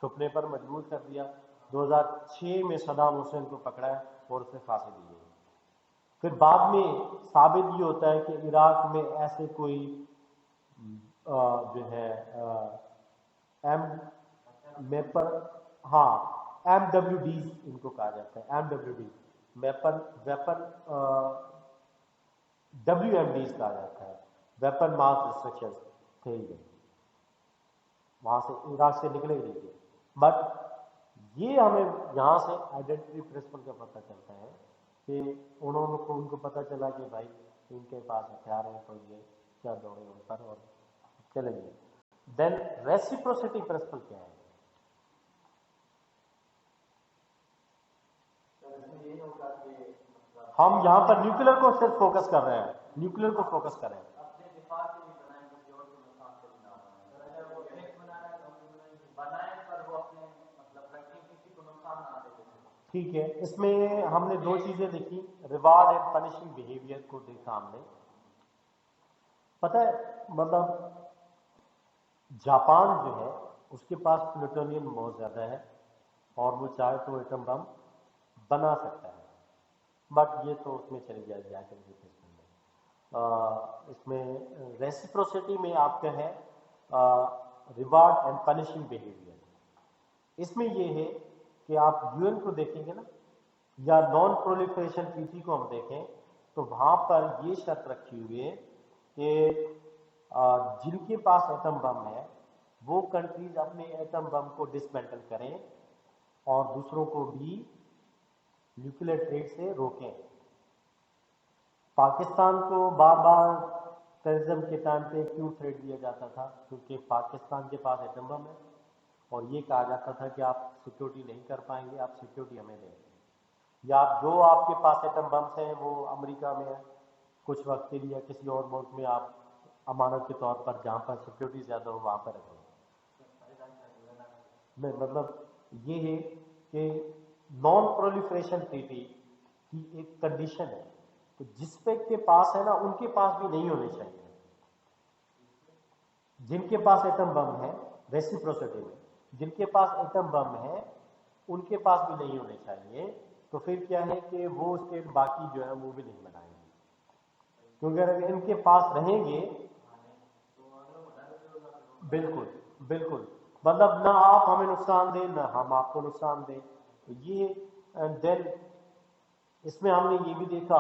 چھپنے پر مجبور کر دیا. 2006 میں صدام حسین کو پکڑا اور اسے پھانسی دی گئی. پھر بعد میں ثابت یہ ہوتا ہے کہ عراق میں ایسے کوئی جو ہے MWDs ان کو کہا جاتا ہے، MWD ویپن WMDs کہا جاتا ہے، ویپن ماس ڈسٹرکشن تھے یہ، وہاں سے عراق سے نکلے نہیں تھے. بٹ یہ ہمیں یہاں سے آئیڈینٹی پرنسپل کا پتہ چلتا ہے کہ ان کو پتہ چلا کہ بھائی ان کے پاس ہتھیار ہیں تو یہ کیا دوڑے ان پر اور چلیں گے. دین ریسیپروسٹی پرنسپل کیا ہے؟ ہم یہاں پر نیوکلیر کو صرف فوکس کر رہے ہیں، نیوکلیر کو فوکس کر رہے ہیں. ٹھیک ہے، اس میں ہم نے دو چیزیں دیکھی، ریوارڈ اینڈ پنشنگ بیہیویئر کو دیکھا ہم نے. پتہ ہے مطلب جاپان جو ہے اس کے پاس پلوٹونیم بہت زیادہ ہے اور وہ چاہے تو ایٹم بم بنا سکتا ہے. بٹ یہ تو اس میں چلی جائے اس میں ریسیپروسٹی میں آپ کا ہے ریوارڈ اینڈ پنشنگ بیہیویئر. اس میں یہ ہے کہ آپ UN کو دیکھیں گے نا یا نان پرولیفریشن ٹریٹی کو ہم دیکھیں تو وہاں پر یہ شرط رکھی ہوئی ہے کہ جن کے پاس ایٹم بم ہے وہ کنٹریز اپنے ایٹم بم کو ڈسمینٹل کریں اور دوسروں کو بھی نیوکلیر ٹریڈ سے روکیں. پاکستان کو بار بار ٹیررزم کے ٹائم پہ کیوں تھریٹ دیا جاتا تھا؟ کیونکہ پاکستان کے پاس ایٹم بم ہے اور یہ کہا جاتا تھا کہ آپ سیکیورٹی نہیں کر پائیں گے، آپ سیکیورٹی ہمیں دیں، یا جو آپ کے پاس ایٹم بمس ہیں وہ امریکہ میں ہے کچھ وقت کے لیے، کسی اور ملک میں آپ امانت کے طور پر جہاں پر سیکیورٹی زیادہ ہو وہاں پر رکھیں. مطلب یہ ہے کہ نان پرولیفریشن ٹریٹی کی ایک کنڈیشن ہے تو جس پہ کے پاس ہے نا ان کے پاس بھی نہیں ہونے چاہیے. جن کے پاس ایٹم بم ہے ریسیپروسٹی میں جن کے پاس ایٹم بم ہے ان کے پاس بھی نہیں ہونے چاہیے. تو پھر کیا ہے کہ وہ اسٹیٹ باقی جو ہے وہ بھی نہیں بنائیں گے کیونکہ اگر ان کے پاس رہیں گے بالکل بالکل مطلب نہ آپ ہمیں نقصان دیں نہ ہم آپ کو نقصان دیں. تو یہ دین اس میں ہم نے یہ بھی دیکھا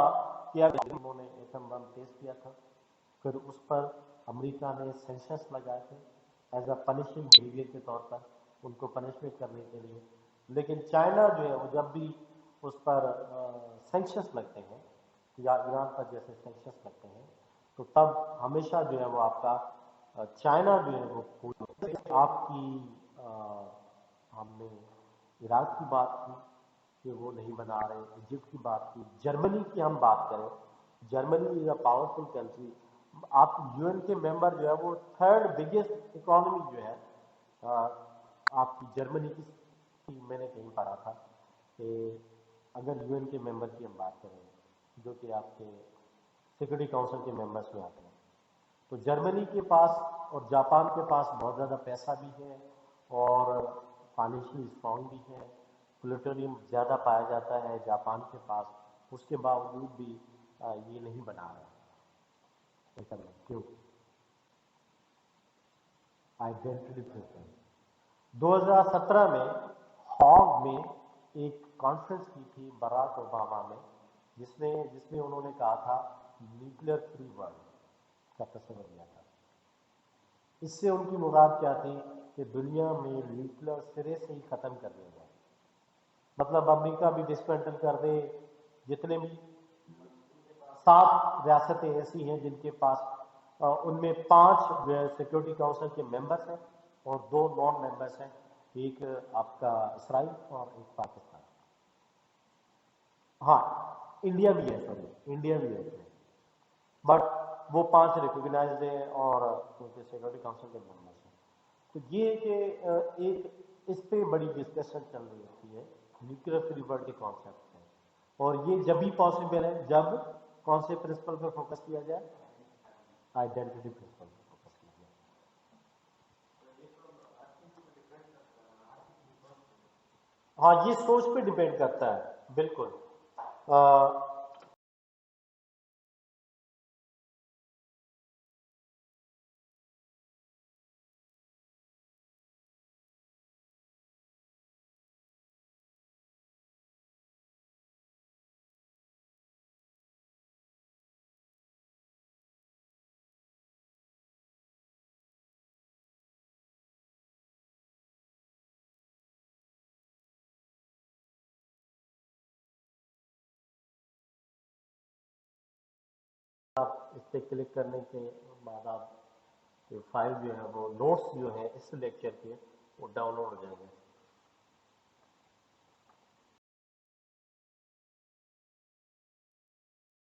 کہ انہوں نے ایٹم بم تیز کیا تھا، پھر اس پر امریکہ نے سینکشنز لگائے تھے ایز اے پنشنگ بیہیویئر کے طور پر ان کو پنشمنٹ کرنے کے لیے. لیکن چائنا جو ہے وہ جب بھی اس پر سینکشنز لگتے ہیں یا ایران پر جیسے سینکشنز لگتے ہیں تو تب ہمیشہ جو ہے وہ آپ کا چائنا جو ہے وہ آپ کی ہم نے عراق کی بات کی کہ وہ نہیں بنا رہے، ایجپٹ کی بات کی، جرمنی کی ہم بات کریں، جرمنی از اے پاورفل کنٹری. آپ UN کے ممبر جو ہے وہ 3rd بگیسٹ اکانومی جو ہے آپ کی جرمنی کی. میں نے کہیں پڑھا تھا کہ اگر UN کے ممبر کی ہم بات کریں جو کہ آپ کے سیکورٹی کونسل کے ممبرس میں آتے ہیں تو جرمنی کے پاس اور جاپان کے پاس بہت زیادہ پیسہ بھی ہے اور فائنینشلی اسٹرانگ بھی ہے. پلوٹونیم زیادہ پایا جاتا ہے جاپان کے پاس، اس کے باوجود بھی یہ نہیں بنا رہا. کیوں؟ Identity principal. 2017 میں ہاگ میں ایک کانفرنس کی تھی براک اوباما نے جس میں انہوں نے کہا تھا نیوکلیر فری ورلڈ کا تصور دیا تھا. इससे उनकी मुराद क्या थी कि दुनिया में न्यूक्लियर सिरे से ही ख़त्म कर दिया जाए, मतलब अमेरिका भी डिसमेंटल कर दे। जितने भी 7 रियासतें ऐसी हैं जिनके पास उनमें 5 सिक्योरिटी काउंसिल के मेंबर्स हैं और 2 नॉन मेंबर्स हैं, एक आपका इसराइल और एक पाकिस्तान। हाँ, इंडिया भी है, सॉरी इंडिया भी है इसमें, बट वो 5 रिकॉग्नाइज्ड हैं और उनके सिक्योरिटी काउंसिल के मेंबर्स हैं। तो ये कि एक इस पे बड़ी डिस्कशन चल रही होती है, न्यूक्लियर फ्री वर्ल्ड के कॉन्सेप्ट में, और ये जब भी पॉसिबल है जब कौन से प्रिंसिपल पे फोकस किया जाए, आइडेंटिटी प्रिंसिपल पे फोकस किया जाए। हाँ, ये सोच पे डिपेंड करता है, बिल्कुल। आप इस पे क्लिक करने के बाद आप फाइल जो है वो नोट्स जो है इस लेक्चर के वो डाउनलोड हो जाएंगे।